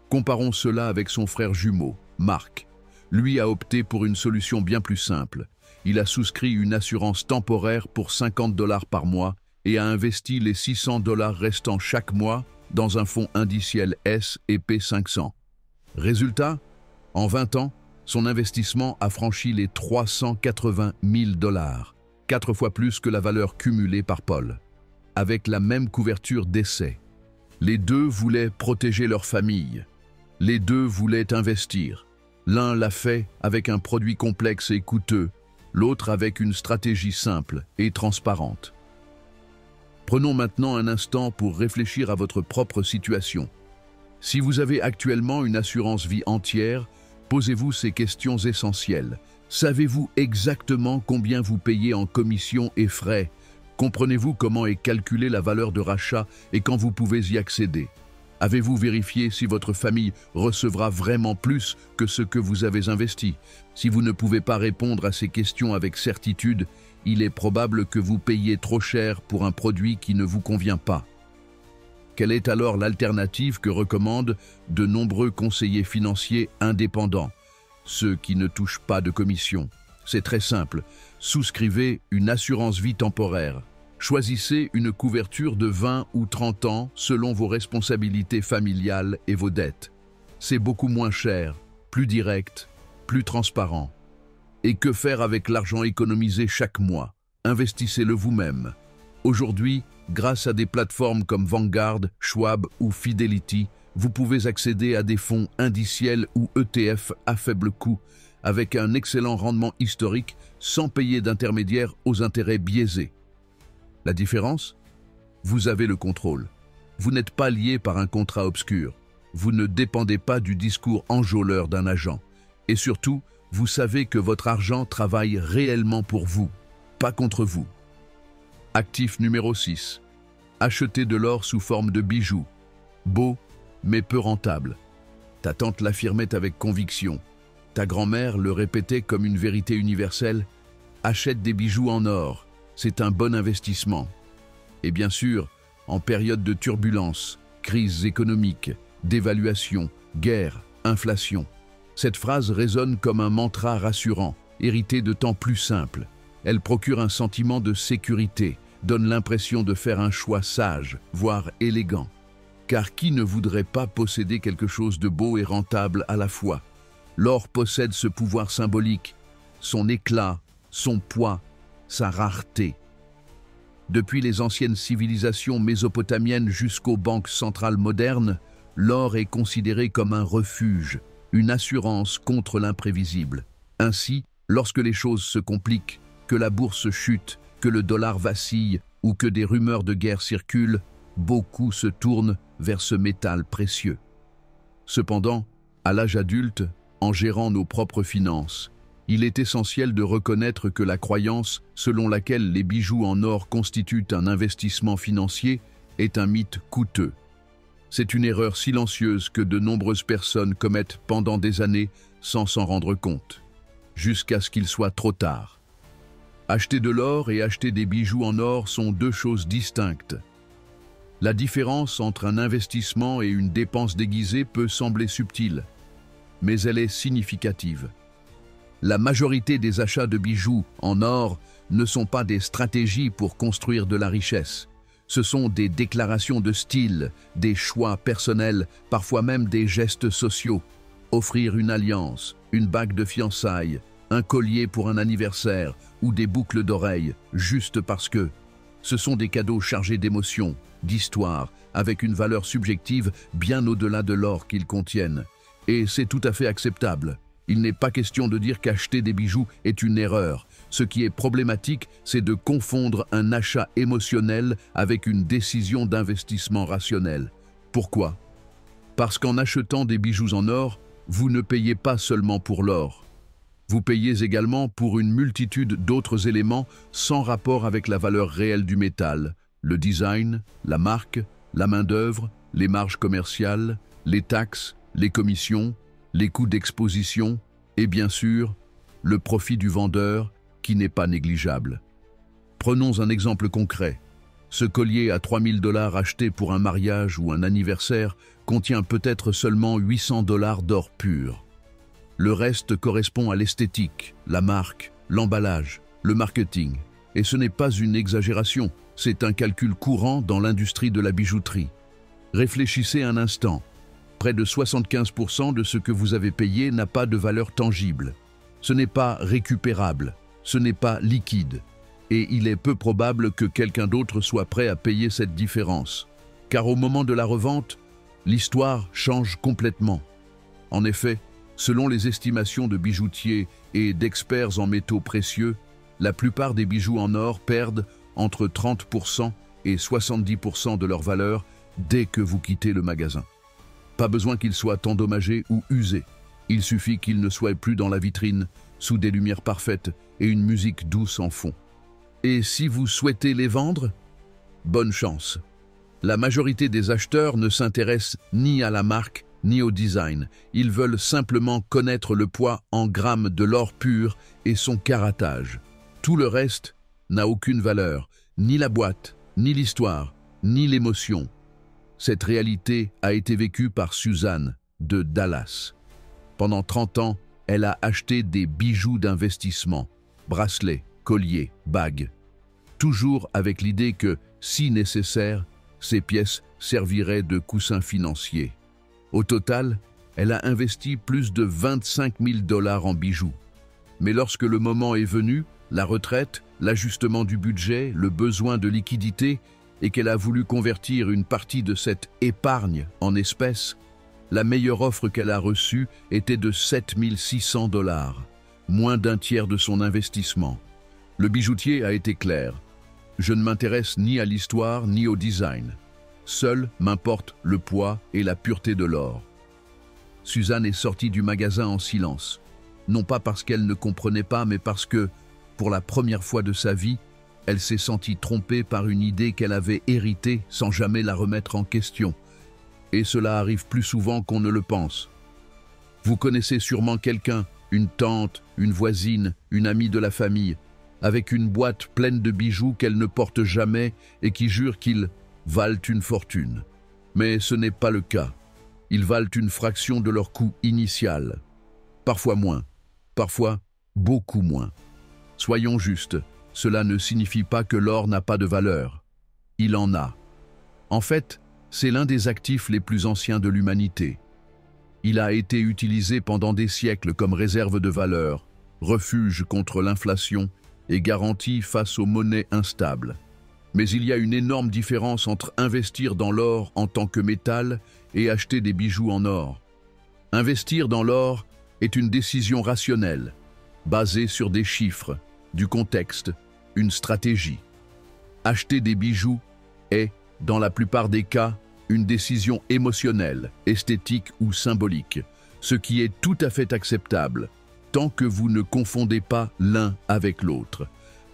Comparons cela avec son frère jumeau, Marc. Lui a opté pour une solution bien plus simple. Il a souscrit une assurance temporaire pour 50 $ par mois et a investi les 600 $ restants chaque mois dans un fonds indiciel S&P 500. Résultat, en 20 ans, son investissement a franchi les 380 000 $, 4 fois plus que la valeur cumulée par Paul. Avec la même couverture décès. Les deux voulaient protéger leur famille. Les deux voulaient investir. L'un l'a fait avec un produit complexe et coûteux, l'autre avec une stratégie simple et transparente. Prenons maintenant un instant pour réfléchir à votre propre situation. Si vous avez actuellement une assurance vie entière, posez-vous ces questions essentielles. Savez-vous exactement combien vous payez en commissions et frais? Comprenez-vous comment est calculée la valeur de rachat et quand vous pouvez y accéder? Avez-vous vérifié si votre famille recevra vraiment plus que ce que vous avez investi? Si vous ne pouvez pas répondre à ces questions avec certitude, il est probable que vous payiez trop cher pour un produit qui ne vous convient pas. Quelle est alors l'alternative que recommandent de nombreux conseillers financiers indépendants, ceux qui ne touchent pas de commission? C'est très simple, souscrivez une assurance vie temporaire. Choisissez une couverture de 20 ou 30 ans selon vos responsabilités familiales et vos dettes. C'est beaucoup moins cher, plus direct, plus transparent. Et que faire avec l'argent économisé chaque mois? Investissez-le vous-même. Aujourd'hui, grâce à des plateformes comme Vanguard, Schwab ou Fidelity, vous pouvez accéder à des fonds indiciels ou ETF à faible coût, avec un excellent rendement historique sans payer d'intermédiaire aux intérêts biaisés. La différence? Vous avez le contrôle. Vous n'êtes pas lié par un contrat obscur. Vous ne dépendez pas du discours enjôleur d'un agent. Et surtout, vous savez que votre argent travaille réellement pour vous, pas contre vous. Actif numéro 6. Acheter de l'or sous forme de bijoux. Beau, mais peu rentable. Ta tante l'affirmait avec conviction. Ta grand-mère le répétait comme une vérité universelle. Achète des bijoux en or. C'est un bon investissement. Et bien sûr, en période de turbulence, crise économique, dévaluation, guerre, inflation, cette phrase résonne comme un mantra rassurant, hérité de temps plus simples. Elle procure un sentiment de sécurité, donne l'impression de faire un choix sage, voire élégant. Car qui ne voudrait pas posséder quelque chose de beau et rentable à la fois? L'or possède ce pouvoir symbolique, son éclat, son poids, sa rareté. Depuis les anciennes civilisations mésopotamiennes jusqu'aux banques centrales modernes, l'or est considéré comme un refuge, une assurance contre l'imprévisible. Ainsi, lorsque les choses se compliquent, que la bourse chute, que le dollar vacille ou que des rumeurs de guerre circulent, beaucoup se tournent vers ce métal précieux. Cependant, à l'âge adulte, en gérant nos propres finances, il est essentiel de reconnaître que la croyance selon laquelle les bijoux en or constituent un investissement financier est un mythe coûteux. C'est une erreur silencieuse que de nombreuses personnes commettent pendant des années sans s'en rendre compte, jusqu'à ce qu'il soit trop tard. Acheter de l'or et acheter des bijoux en or sont deux choses distinctes. La différence entre un investissement et une dépense déguisée peut sembler subtile, mais elle est significative. La majorité des achats de bijoux en or ne sont pas des stratégies pour construire de la richesse. Ce sont des déclarations de style, des choix personnels, parfois même des gestes sociaux. Offrir une alliance, une bague de fiançailles, un collier pour un anniversaire ou des boucles d'oreilles, juste parce que. Ce sont des cadeaux chargés d'émotions, d'histoire, avec une valeur subjective bien au-delà de l'or qu'ils contiennent. Et c'est tout à fait acceptable. Il n'est pas question de dire qu'acheter des bijoux est une erreur. Ce qui est problématique, c'est de confondre un achat émotionnel avec une décision d'investissement rationnel. Pourquoi? Parce qu'en achetant des bijoux en or, vous ne payez pas seulement pour l'or. Vous payez également pour une multitude d'autres éléments sans rapport avec la valeur réelle du métal, le design, la marque, la main-d'œuvre, les marges commerciales, les taxes, les commissions, les coûts d'exposition et bien sûr, le profit du vendeur qui n'est pas négligeable. Prenons un exemple concret. Ce collier à 3 000 $ acheté pour un mariage ou un anniversaire contient peut-être seulement 800 $ d'or pur. Le reste correspond à l'esthétique, la marque, l'emballage, le marketing. Et ce n'est pas une exagération, c'est un calcul courant dans l'industrie de la bijouterie. Réfléchissez un instant. Près de 75% de ce que vous avez payé n'a pas de valeur tangible. Ce n'est pas récupérable, ce n'est pas liquide. Et il est peu probable que quelqu'un d'autre soit prêt à payer cette différence. Car au moment de la revente, l'histoire change complètement. En effet, selon les estimations de bijoutiers et d'experts en métaux précieux, la plupart des bijoux en or perdent entre 30% et 70% de leur valeur dès que vous quittez le magasin. Pas besoin qu'ils soient endommagés ou usés. Il suffit qu'ils ne soient plus dans la vitrine, sous des lumières parfaites et une musique douce en fond. Et si vous souhaitez les vendre, bonne chance. La majorité des acheteurs ne s'intéressent ni à la marque ni au design. Ils veulent simplement connaître le poids en grammes de l'or pur et son carattage. Tout le reste n'a aucune valeur, ni la boîte, ni l'histoire, ni l'émotion. Cette réalité a été vécue par Suzanne de Dallas. Pendant 30 ans, elle a acheté des bijoux d'investissement, bracelets, colliers, bagues. Toujours avec l'idée que, si nécessaire, ces pièces serviraient de coussin financier. Au total, elle a investi plus de 25 000 $ en bijoux. Mais lorsque le moment est venu, la retraite, l'ajustement du budget, le besoin de liquidité, et qu'elle a voulu convertir une partie de cette épargne en espèces, la meilleure offre qu'elle a reçue était de 7 600 $, moins d'un tiers de son investissement. Le bijoutier a été clair. Je ne m'intéresse ni à l'histoire ni au design. Seul m'importe le poids et la pureté de l'or. Suzanne est sortie du magasin en silence. Non pas parce qu'elle ne comprenait pas, mais parce que, pour la première fois de sa vie, elle s'est sentie trompée par une idée qu'elle avait héritée sans jamais la remettre en question. Et cela arrive plus souvent qu'on ne le pense. Vous connaissez sûrement quelqu'un, une tante, une voisine, une amie de la famille, avec une boîte pleine de bijoux qu'elle ne porte jamais et qui jure qu'ils valent une fortune. Mais ce n'est pas le cas. Ils valent une fraction de leur coût initial. Parfois moins, parfois beaucoup moins. Soyons justes, cela ne signifie pas que l'or n'a pas de valeur. Il en a. En fait, c'est l'un des actifs les plus anciens de l'humanité. Il a été utilisé pendant des siècles comme réserve de valeur, refuge contre l'inflation et garantie face aux monnaies instables. Mais il y a une énorme différence entre investir dans l'or en tant que métal et acheter des bijoux en or. Investir dans l'or est une décision rationnelle, basée sur des chiffres, du contexte, une stratégie. Acheter des bijoux est, dans la plupart des cas, une décision émotionnelle, esthétique ou symbolique, ce qui est tout à fait acceptable, tant que vous ne confondez pas l'un avec l'autre.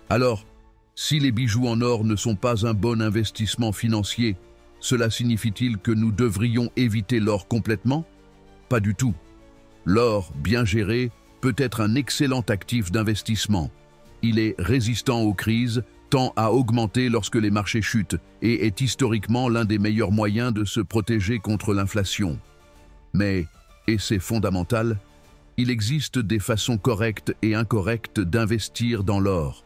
Alors, si les bijoux en or ne sont pas un bon investissement financier, cela signifie-t-il que nous devrions éviter l'or complètement? Pas du tout. L'or, bien géré, peut être un excellent actif d'investissement. Il est résistant aux crises, tend à augmenter lorsque les marchés chutent et est historiquement l'un des meilleurs moyens de se protéger contre l'inflation. Mais, et c'est fondamental, il existe des façons correctes et incorrectes d'investir dans l'or.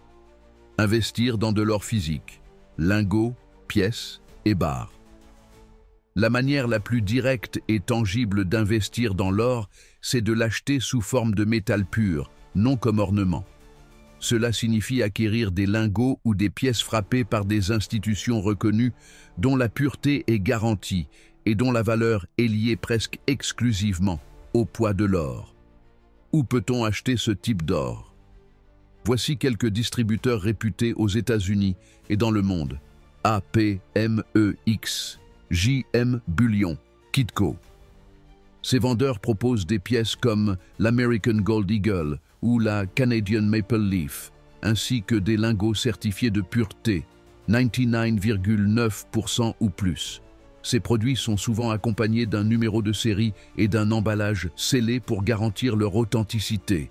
Investir dans de l'or physique, lingots, pièces et barres. La manière la plus directe et tangible d'investir dans l'or, c'est de l'acheter sous forme de métal pur, non comme ornement. Cela signifie acquérir des lingots ou des pièces frappées par des institutions reconnues dont la pureté est garantie et dont la valeur est liée presque exclusivement au poids de l'or. Où peut-on acheter ce type d'or? Voici quelques distributeurs réputés aux États-Unis et dans le monde. APMEX, JM Bullion, Kitco. Ces vendeurs proposent des pièces comme l'American Gold Eagle ou la Canadian Maple Leaf, ainsi que des lingots certifiés de pureté, 99,9% ou plus. Ces produits sont souvent accompagnés d'un numéro de série et d'un emballage scellé pour garantir leur authenticité.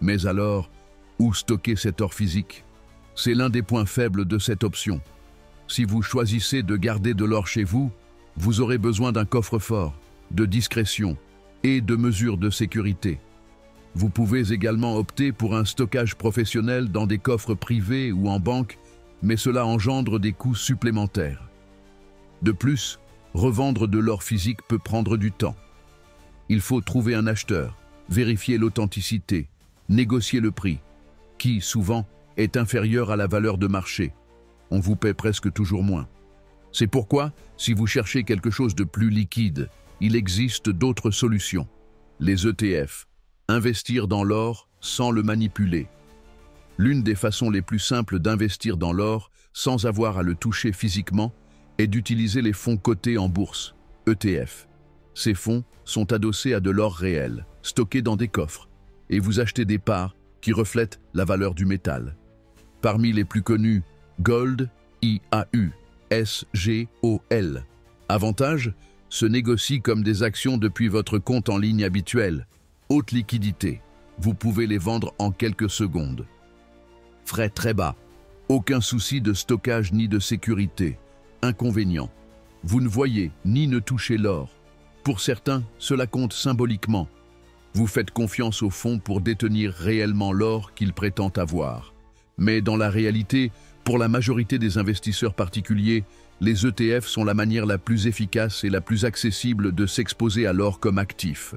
Mais alors, où stocker cet or physique? C'est l'un des points faibles de cette option. Si vous choisissez de garder de l'or chez vous, vous aurez besoin d'un coffre-fort, de discrétion et de mesures de sécurité. Vous pouvez également opter pour un stockage professionnel dans des coffres privés ou en banque, mais cela engendre des coûts supplémentaires. De plus, revendre de l'or physique peut prendre du temps. Il faut trouver un acheteur, vérifier l'authenticité, négocier le prix, qui, souvent, est inférieur à la valeur de marché. On vous paie presque toujours moins. C'est pourquoi, si vous cherchez quelque chose de plus liquide, il existe d'autres solutions. Les ETF, investir dans l'or sans le manipuler. L'une des façons les plus simples d'investir dans l'or sans avoir à le toucher physiquement est d'utiliser les fonds cotés en bourse, ETF. Ces fonds sont adossés à de l'or réel, stocké dans des coffres, et vous achetez des parts qui reflètent la valeur du métal. Parmi les plus connus, Gold, IAU, SGOL. Avantage, se négocie comme des actions depuis votre compte en ligne habituel. Haute liquidité, vous pouvez les vendre en quelques secondes. Frais très bas, aucun souci de stockage ni de sécurité. Inconvénient, vous ne voyez ni ne touchez l'or. Pour certains, cela compte symboliquement. Vous faites confiance au fonds pour détenir réellement l'or qu'il prétend avoir. Mais dans la réalité, pour la majorité des investisseurs particuliers, les ETF sont la manière la plus efficace et la plus accessible de s'exposer à l'or comme actif.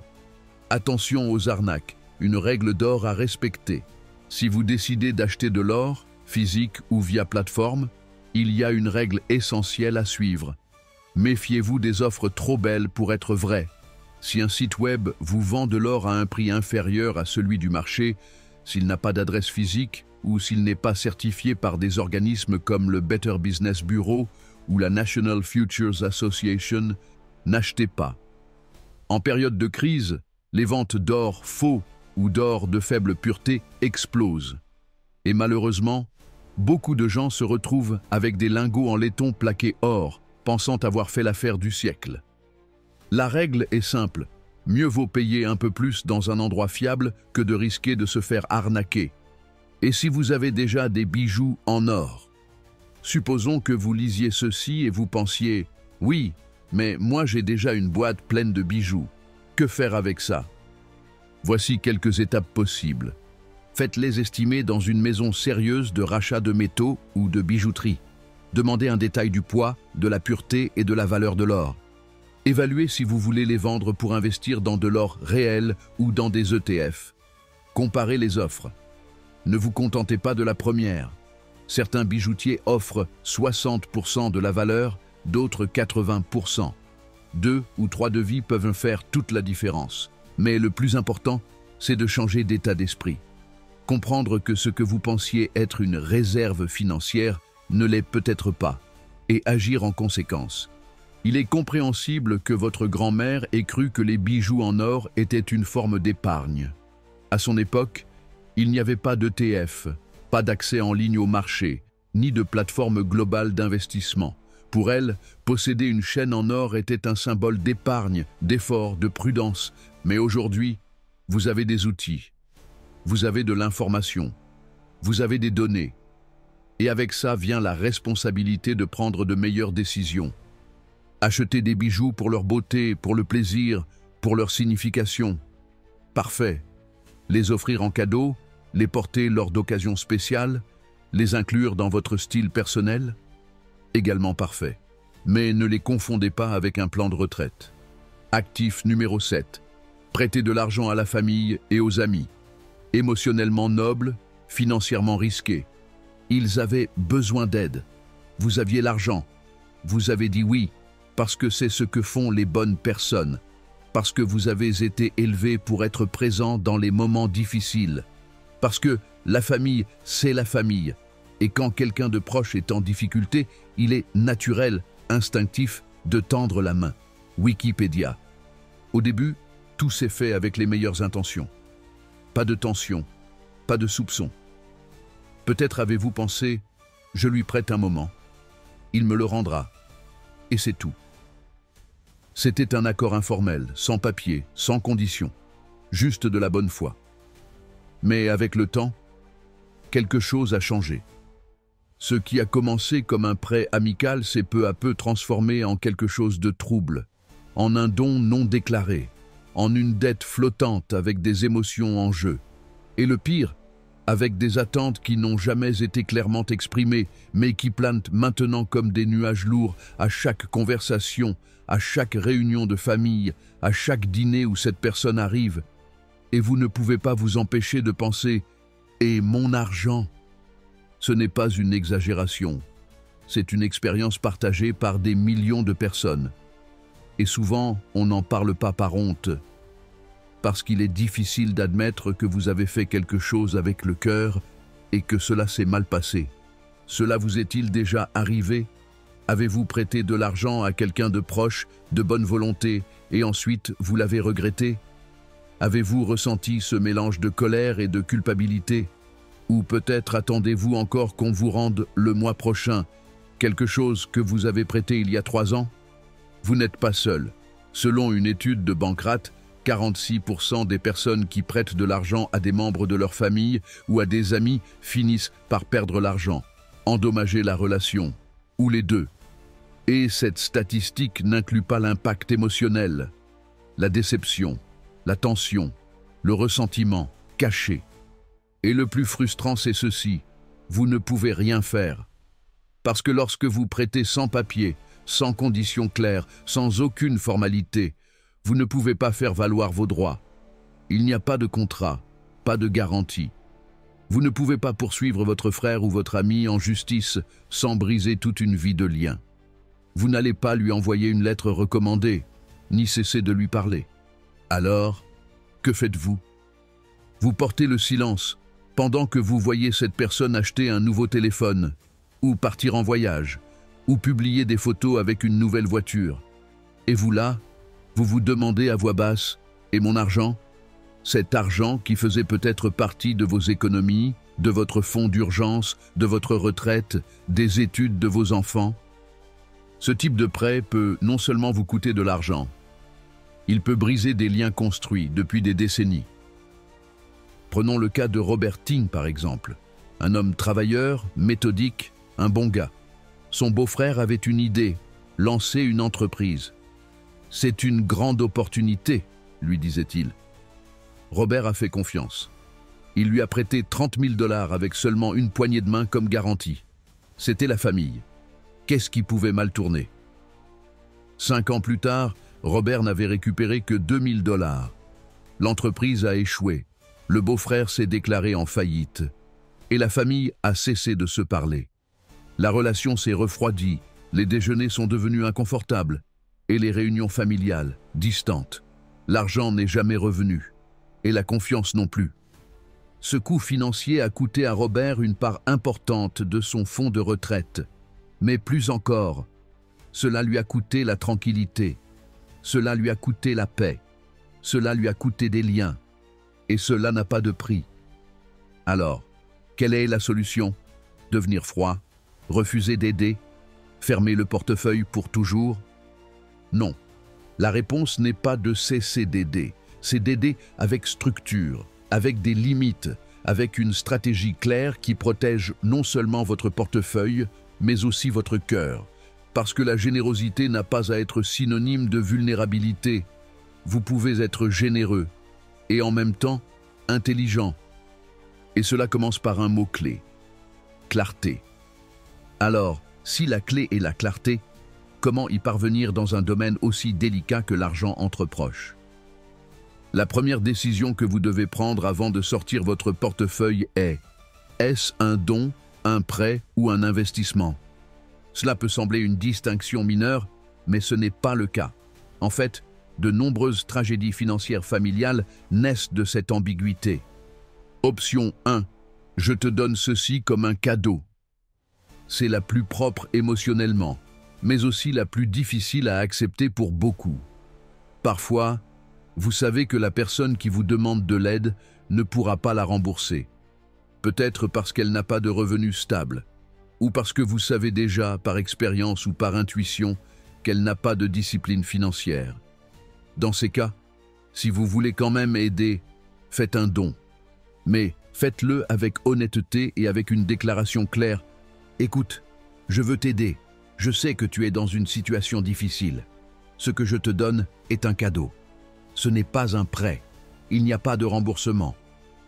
Attention aux arnaques, une règle d'or à respecter. Si vous décidez d'acheter de l'or, physique ou via plateforme, il y a une règle essentielle à suivre. Méfiez-vous des offres trop belles pour être vraies. Si un site web vous vend de l'or à un prix inférieur à celui du marché, s'il n'a pas d'adresse physique ou s'il n'est pas certifié par des organismes comme le Better Business Bureau ou la National Futures Association, n'achetez pas. En période de crise, les ventes d'or faux ou d'or de faible pureté explosent. Et malheureusement, beaucoup de gens se retrouvent avec des lingots en laiton plaqués or, pensant avoir fait l'affaire du siècle. La règle est simple, mieux vaut payer un peu plus dans un endroit fiable que de risquer de se faire arnaquer. Et si vous avez déjà des bijoux en or? Supposons que vous lisiez ceci et vous pensiez « Oui, mais moi j'ai déjà une boîte pleine de bijoux. Que faire avec ça ?» Voici quelques étapes possibles. Faites-les estimer dans une maison sérieuse de rachat de métaux ou de bijouterie. Demandez un détail du poids, de la pureté et de la valeur de l'or. Évaluez si vous voulez les vendre pour investir dans de l'or réel ou dans des ETF. Comparez les offres. Ne vous contentez pas de la première. Certains bijoutiers offrent 60% de la valeur, d'autres 80%. 2 ou 3 devis peuvent faire toute la différence. Mais le plus important, c'est de changer d'état d'esprit. Comprendre que ce que vous pensiez être une réserve financière ne l'est peut-être pas, et agir en conséquence. Il est compréhensible que votre grand-mère ait cru que les bijoux en or étaient une forme d'épargne. À son époque, il n'y avait pas d'ETF, pas d'accès en ligne au marché, ni de plateforme globale d'investissement. Pour elle, posséder une chaîne en or était un symbole d'épargne, d'effort, de prudence. Mais aujourd'hui, vous avez des outils, vous avez de l'information, vous avez des données. Et avec ça vient la responsabilité de prendre de meilleures décisions. Acheter des bijoux pour leur beauté, pour le plaisir, pour leur signification. Parfait. Les offrir en cadeau, les porter lors d'occasions spéciales, les inclure dans votre style personnel, également parfait. Mais ne les confondez pas avec un plan de retraite. Actif numéro 7. Prêter de l'argent à la famille et aux amis. Émotionnellement noble, financièrement risqué. Ils avaient besoin d'aide. Vous aviez l'argent. Vous avez dit oui, parce que c'est ce que font les bonnes personnes. Parce que vous avez été élevé pour être présent dans les moments difficiles. Parce que la famille, c'est la famille. Et quand quelqu'un de proche est en difficulté, il est naturel, instinctif, de tendre la main. Wikipédia. Au début, tout s'est fait avec les meilleures intentions. Pas de tension, pas de soupçon. Peut-être avez-vous pensé, je lui prête un moment, il me le rendra, et c'est tout. C'était un accord informel, sans papier, sans condition, juste de la bonne foi. Mais avec le temps, quelque chose a changé. Ce qui a commencé comme un prêt amical s'est peu à peu transformé en quelque chose de trouble, en un don non déclaré, en une dette flottante avec des émotions en jeu. Et le pire, avec des attentes qui n'ont jamais été clairement exprimées, mais qui planent maintenant comme des nuages lourds à chaque conversation, à chaque réunion de famille, à chaque dîner où cette personne arrive. Et vous ne pouvez pas vous empêcher de penser « Et mon argent ?» Ce n'est pas une exagération, c'est une expérience partagée par des millions de personnes. Et souvent, on n'en parle pas par honte, parce qu'il est difficile d'admettre que vous avez fait quelque chose avec le cœur et que cela s'est mal passé. Cela vous est-il déjà arrivé? Avez-vous prêté de l'argent à quelqu'un de proche, de bonne volonté, et ensuite vous l'avez regretté? Avez-vous ressenti ce mélange de colère et de culpabilité? Ou peut-être attendez-vous encore qu'on vous rende le mois prochain quelque chose que vous avez prêté il y a 3 ans? Vous n'êtes pas seul. Selon une étude de Bankrate, 46% des personnes qui prêtent de l'argent à des membres de leur famille ou à des amis finissent par perdre l'argent, endommager la relation, ou les deux. Et cette statistique n'inclut pas l'impact émotionnel, la déception, la tension, le ressentiment caché. Et le plus frustrant, c'est ceci: vous ne pouvez rien faire. Parce que lorsque vous prêtez sans papier, sans conditions claires, sans aucune formalité, vous ne pouvez pas faire valoir vos droits. Il n'y a pas de contrat, pas de garantie. Vous ne pouvez pas poursuivre votre frère ou votre ami en justice sans briser toute une vie de liens. Vous n'allez pas lui envoyer une lettre recommandée, ni cesser de lui parler. Alors, que faites-vous? Vous portez le silence pendant que vous voyez cette personne acheter un nouveau téléphone, ou partir en voyage, ou publier des photos avec une nouvelle voiture. Et vous là, vous vous demandez à voix basse: et mon argent? Cet argent qui faisait peut-être partie de vos économies, de votre fonds d'urgence, de votre retraite, des études de vos enfants. Ce type de prêt peut non seulement vous coûter de l'argent, il peut briser des liens construits depuis des décennies. Prenons le cas de Robert Ting par exemple, un homme travailleur, méthodique, un bon gars. Son beau-frère avait une idée, lancer une entreprise. « C'est une grande opportunité », lui disait-il. Robert a fait confiance. Il lui a prêté 30 000 $ avec seulement une poignée de main comme garantie. C'était la famille. Qu'est-ce qui pouvait mal tourner? 5 ans plus tard, Robert n'avait récupéré que 2 000 $. L'entreprise a échoué. Le beau-frère s'est déclaré en faillite. Et la famille a cessé de se parler. La relation s'est refroidie, les déjeuners sont devenus inconfortables, et les réunions familiales, distantes. L'argent n'est jamais revenu, et la confiance non plus. Ce coût financier a coûté à Robert une part importante de son fonds de retraite. Mais plus encore, cela lui a coûté la tranquillité, cela lui a coûté la paix, cela lui a coûté des liens, et cela n'a pas de prix. Alors, quelle est la solution? Devenir froid? Refuser d'aider? Fermer le portefeuille pour toujours? Non. La réponse n'est pas de cesser d'aider, c'est d'aider avec structure, avec des limites, avec une stratégie claire qui protège non seulement votre portefeuille, mais aussi votre cœur. Parce que la générosité n'a pas à être synonyme de vulnérabilité. Vous pouvez être généreux et en même temps intelligent. Et cela commence par un mot-clé: clarté. Alors, si la clé est la clarté, comment y parvenir dans un domaine aussi délicat que l'argent entre proches? La première décision que vous devez prendre avant de sortir votre portefeuille est: est-ce un don, un prêt ou un investissement? Cela peut sembler une distinction mineure, mais ce n'est pas le cas. En fait, de nombreuses tragédies financières familiales naissent de cette ambiguïté. Option 1. Je te donne ceci comme un cadeau. C'est la plus propre émotionnellement, mais aussi la plus difficile à accepter pour beaucoup. Parfois, vous savez que la personne qui vous demande de l'aide ne pourra pas la rembourser. Peut-être parce qu'elle n'a pas de revenus stables, ou parce que vous savez déjà, par expérience ou par intuition, qu'elle n'a pas de discipline financière. Dans ces cas, si vous voulez quand même aider, faites un don. Mais faites-le avec honnêteté et avec une déclaration claire. Écoute, je veux t'aider. Je sais que tu es dans une situation difficile. Ce que je te donne est un cadeau. Ce n'est pas un prêt. Il n'y a pas de remboursement.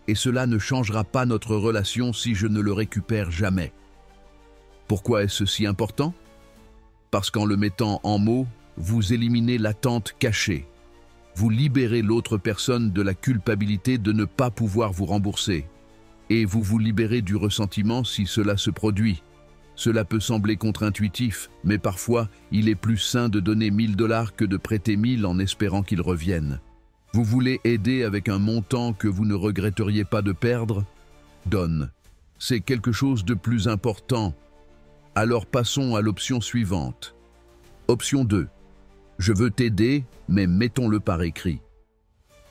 Et cela ne changera pas notre relation si je ne le récupère jamais. Pourquoi est-ce si important? Parce qu'en le mettant en mots, vous éliminez l'attente cachée. Vous libérez l'autre personne de la culpabilité de ne pas pouvoir vous rembourser. Et vous vous libérez du ressentiment si cela se produit. Cela peut sembler contre-intuitif, mais parfois, il est plus sain de donner 1 000 $ que de prêter 1 000 en espérant qu'ils reviennent. Vous voulez aider avec un montant que vous ne regretteriez pas de perdre? Donne. C'est quelque chose de plus important. Alors passons à l'option suivante. Option 2. Je veux t'aider, mais mettons-le par écrit.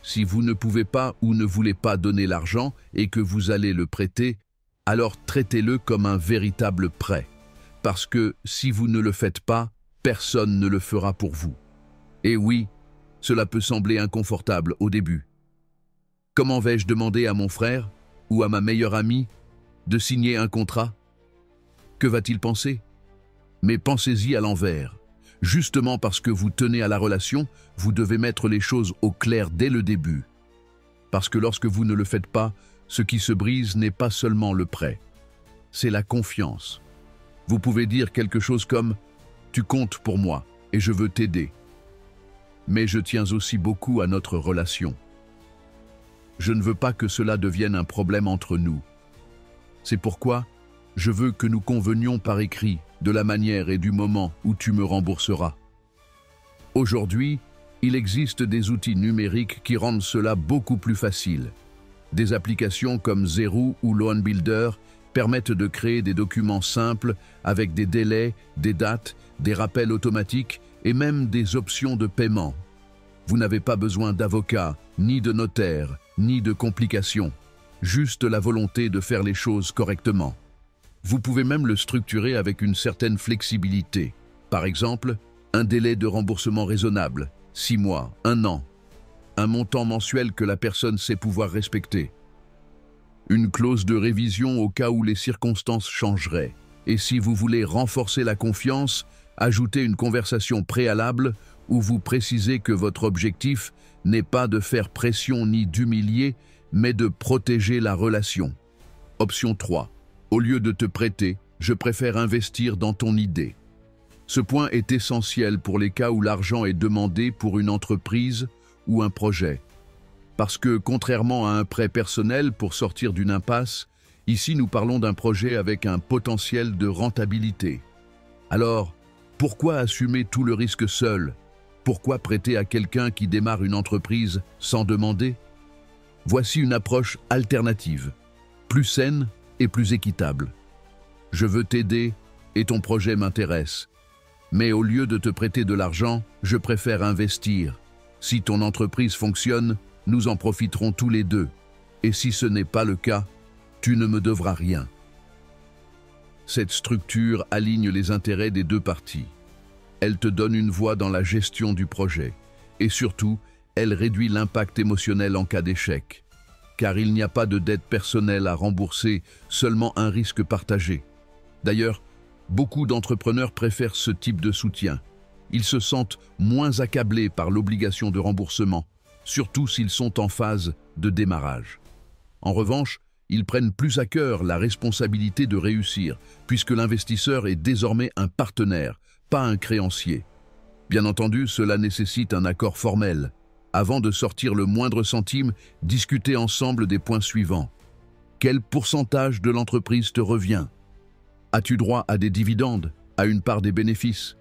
Si vous ne pouvez pas ou ne voulez pas donner l'argent et que vous allez le prêter, alors traitez-le comme un véritable prêt. Parce que si vous ne le faites pas, personne ne le fera pour vous. Et oui, cela peut sembler inconfortable au début. Comment vais-je demander à mon frère ou à ma meilleure amie de signer un contrat? Que va-t-il penser? Mais pensez-y à l'envers. Justement parce que vous tenez à la relation, vous devez mettre les choses au clair dès le début. Parce que lorsque vous ne le faites pas, ce qui se brise n'est pas seulement le prêt, c'est la confiance. Vous pouvez dire quelque chose comme « Tu comptes pour moi et je veux t'aider. Mais je tiens aussi beaucoup à notre relation. Je ne veux pas que cela devienne un problème entre nous. C'est pourquoi je veux que nous convenions par écrit de la manière et du moment où tu me rembourseras. » Aujourd'hui, il existe des outils numériques qui rendent cela beaucoup plus facile. Des applications comme Xero ou Loan Builder permettent de créer des documents simples avec des délais, des dates, des rappels automatiques et même des options de paiement. Vous n'avez pas besoin d'avocat, ni de notaire, ni de complications. Juste la volonté de faire les choses correctement. Vous pouvez même le structurer avec une certaine flexibilité. Par exemple, un délai de remboursement raisonnable, 6 mois, 1 an. Un montant mensuel que la personne sait pouvoir respecter. Une clause de révision au cas où les circonstances changeraient. Et si vous voulez renforcer la confiance, ajoutez une conversation préalable où vous précisez que votre objectif n'est pas de faire pression ni d'humilier, mais de protéger la relation. Option 3. Au lieu de te prêter, je préfère investir dans ton idée. Ce point est essentiel pour les cas où l'argent est demandé pour une entreprise ou un projet. Parce que, contrairement à un prêt personnel pour sortir d'une impasse, ici nous parlons d'un projet avec un potentiel de rentabilité. Alors, pourquoi assumer tout le risque seul? Pourquoi prêter à quelqu'un qui démarre une entreprise sans demander? Voici une approche alternative, plus saine et plus équitable. Je veux t'aider et ton projet m'intéresse. Mais au lieu de te prêter de l'argent, je préfère investir. Si ton entreprise fonctionne, nous en profiterons tous les deux. Et si ce n'est pas le cas, tu ne me devras rien. Cette structure aligne les intérêts des deux parties. Elle te donne une voix dans la gestion du projet. Et surtout, elle réduit l'impact émotionnel en cas d'échec. Car il n'y a pas de dette personnelle à rembourser, seulement un risque partagé. D'ailleurs, beaucoup d'entrepreneurs préfèrent ce type de soutien. Ils se sentent moins accablés par l'obligation de remboursement, surtout s'ils sont en phase de démarrage. En revanche, ils prennent plus à cœur la responsabilité de réussir, puisque l'investisseur est désormais un partenaire, pas un créancier. Bien entendu, cela nécessite un accord formel. Avant de sortir le moindre centime, discutez ensemble des points suivants. Quel pourcentage de l'entreprise te revient? As-tu droit à des dividendes, à une part des bénéfices?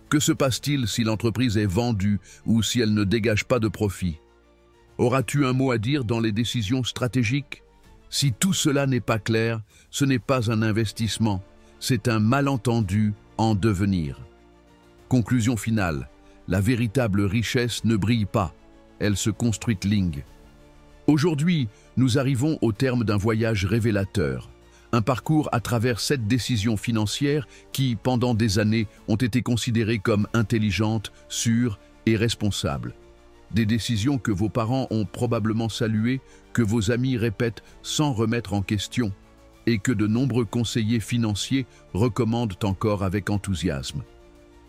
Que se passe-t-il si l'entreprise est vendue ou si elle ne dégage pas de profit? Auras-tu un mot à dire dans les décisions stratégiques? Si tout cela n'est pas clair, ce n'est pas un investissement, c'est un malentendu en devenir. Conclusion finale, la véritable richesse ne brille pas, elle se construit ligne. Aujourd'hui, nous arrivons au terme d'un voyage révélateur. Un parcours à travers 7 décisions financières qui, pendant des années, ont été considérées comme intelligentes, sûres et responsables. Des décisions que vos parents ont probablement saluées, que vos amis répètent sans remettre en question, et que de nombreux conseillers financiers recommandent encore avec enthousiasme.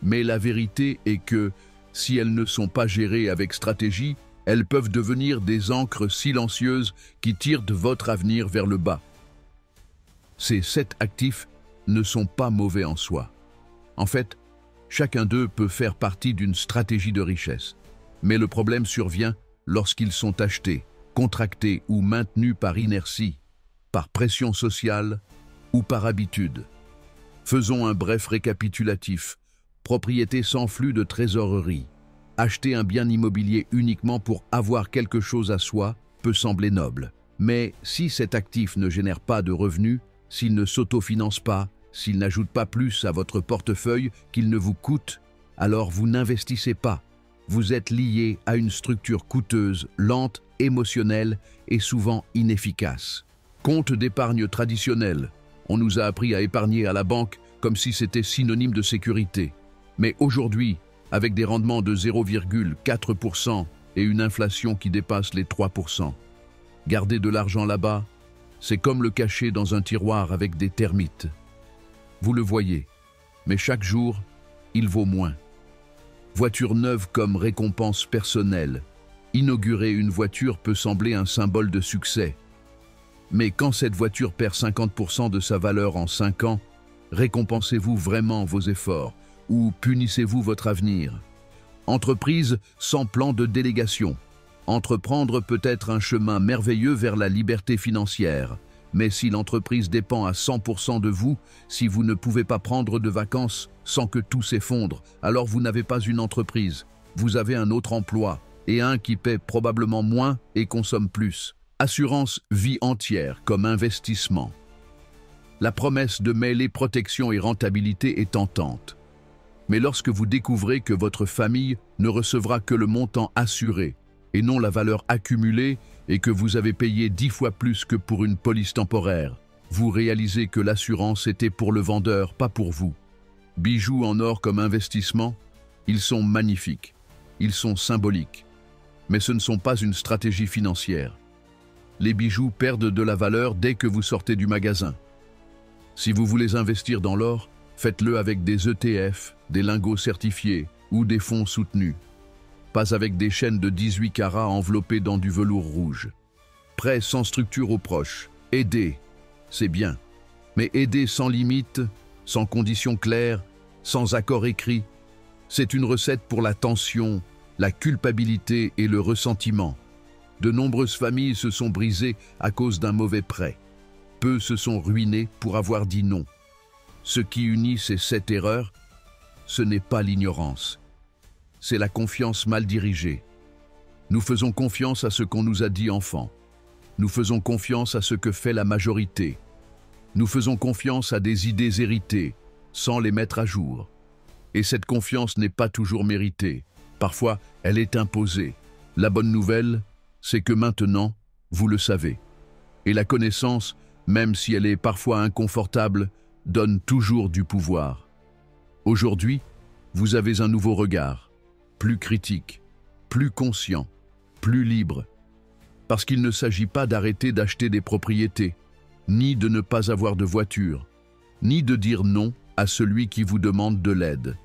Mais la vérité est que, si elles ne sont pas gérées avec stratégie, elles peuvent devenir des ancres silencieuses qui tirent de votre avenir vers le bas. Ces 7 actifs ne sont pas mauvais en soi. En fait, chacun d'eux peut faire partie d'une stratégie de richesse. Mais le problème survient lorsqu'ils sont achetés, contractés ou maintenus par inertie, par pression sociale ou par habitude. Faisons un bref récapitulatif. Propriété sans flux de trésorerie. Acheter un bien immobilier uniquement pour avoir quelque chose à soi peut sembler noble. Mais si cet actif ne génère pas de revenus, s'il ne s'autofinance pas, s'il n'ajoute pas plus à votre portefeuille qu'il ne vous coûte, alors vous n'investissez pas. Vous êtes lié à une structure coûteuse, lente, émotionnelle et souvent inefficace. Compte d'épargne traditionnel. On nous a appris à épargner à la banque comme si c'était synonyme de sécurité. Mais aujourd'hui, avec des rendements de 0,4% et une inflation qui dépasse les 3%, garder de l'argent là-bas, c'est comme le cacher dans un tiroir avec des termites. Vous le voyez, mais chaque jour, il vaut moins. Voiture neuve comme récompense personnelle. Inaugurer une voiture peut sembler un symbole de succès. Mais quand cette voiture perd 50% de sa valeur en 5 ans, récompensez-vous vraiment vos efforts ou punissez-vous votre avenir? Entreprise sans plan de délégation. Entreprendre peut être un chemin merveilleux vers la liberté financière. Mais si l'entreprise dépend à 100% de vous, si vous ne pouvez pas prendre de vacances sans que tout s'effondre, alors vous n'avez pas une entreprise. Vous avez un autre emploi et un qui paie probablement moins et consomme plus. Assurance vie entière comme investissement. La promesse de mêler protection et rentabilité est tentante. Mais lorsque vous découvrez que votre famille ne recevra que le montant assuré et non la valeur accumulée et que vous avez payé 10 fois plus que pour une police temporaire, vous réalisez que l'assurance était pour le vendeur, pas pour vous. Bijoux en or comme investissement, ils sont magnifiques, ils sont symboliques, mais ce ne sont pas une stratégie financière. Les bijoux perdent de la valeur dès que vous sortez du magasin. Si vous voulez investir dans l'or, faites-le avec des ETF, des lingots certifiés ou des fonds soutenus. Pas avec des chaînes de 18 carats enveloppées dans du velours rouge. Prêt sans structure aux proches. Aider, c'est bien. Mais aider sans limite, sans conditions claires, sans accord écrit, c'est une recette pour la tension, la culpabilité et le ressentiment. De nombreuses familles se sont brisées à cause d'un mauvais prêt. Peu se sont ruinés pour avoir dit non. Ce qui unit ces 7 erreurs, ce n'est pas l'ignorance. C'est la confiance mal dirigée. Nous faisons confiance à ce qu'on nous a dit enfant. Nous faisons confiance à ce que fait la majorité. Nous faisons confiance à des idées héritées, sans les mettre à jour. Et cette confiance n'est pas toujours méritée. Parfois, elle est imposée. La bonne nouvelle, c'est que maintenant, vous le savez. Et la connaissance, même si elle est parfois inconfortable, donne toujours du pouvoir. Aujourd'hui, vous avez un nouveau regard, plus critique, plus conscient, plus libre. Parce qu'il ne s'agit pas d'arrêter d'acheter des propriétés, ni de ne pas avoir de voiture, ni de dire non à celui qui vous demande de l'aide.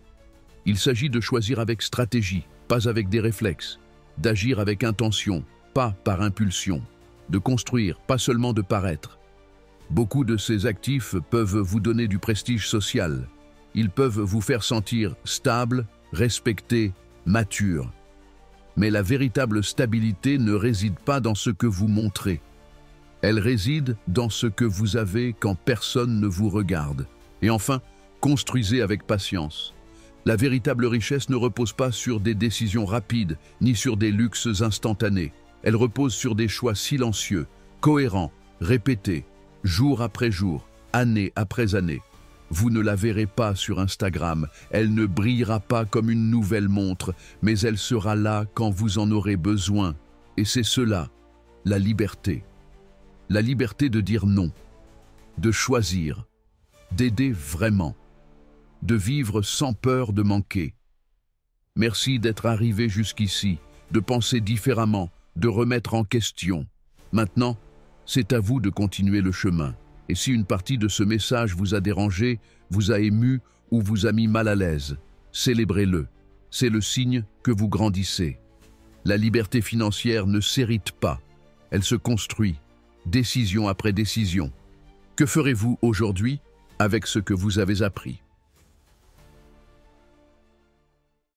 Il s'agit de choisir avec stratégie, pas avec des réflexes, d'agir avec intention, pas par impulsion, de construire, pas seulement de paraître. Beaucoup de ces actifs peuvent vous donner du prestige social. Ils peuvent vous faire sentir stable, respecté, mature. Mais la véritable stabilité ne réside pas dans ce que vous montrez. Elle réside dans ce que vous avez quand personne ne vous regarde. Et enfin, construisez avec patience. La véritable richesse ne repose pas sur des décisions rapides, ni sur des luxes instantanés. Elle repose sur des choix silencieux, cohérents, répétés, jour après jour, année après année. Vous ne la verrez pas sur Instagram, elle ne brillera pas comme une nouvelle montre, mais elle sera là quand vous en aurez besoin. Et c'est cela, la liberté. La liberté de dire non, de choisir, d'aider vraiment, de vivre sans peur de manquer. Merci d'être arrivé jusqu'ici, de penser différemment, de remettre en question. Maintenant, c'est à vous de continuer le chemin. Et si une partie de ce message vous a dérangé, vous a ému ou vous a mis mal à l'aise, célébrez-le. C'est le signe que vous grandissez. La liberté financière ne s'hérite pas, elle se construit, décision après décision. Que ferez-vous aujourd'hui avec ce que vous avez appris ?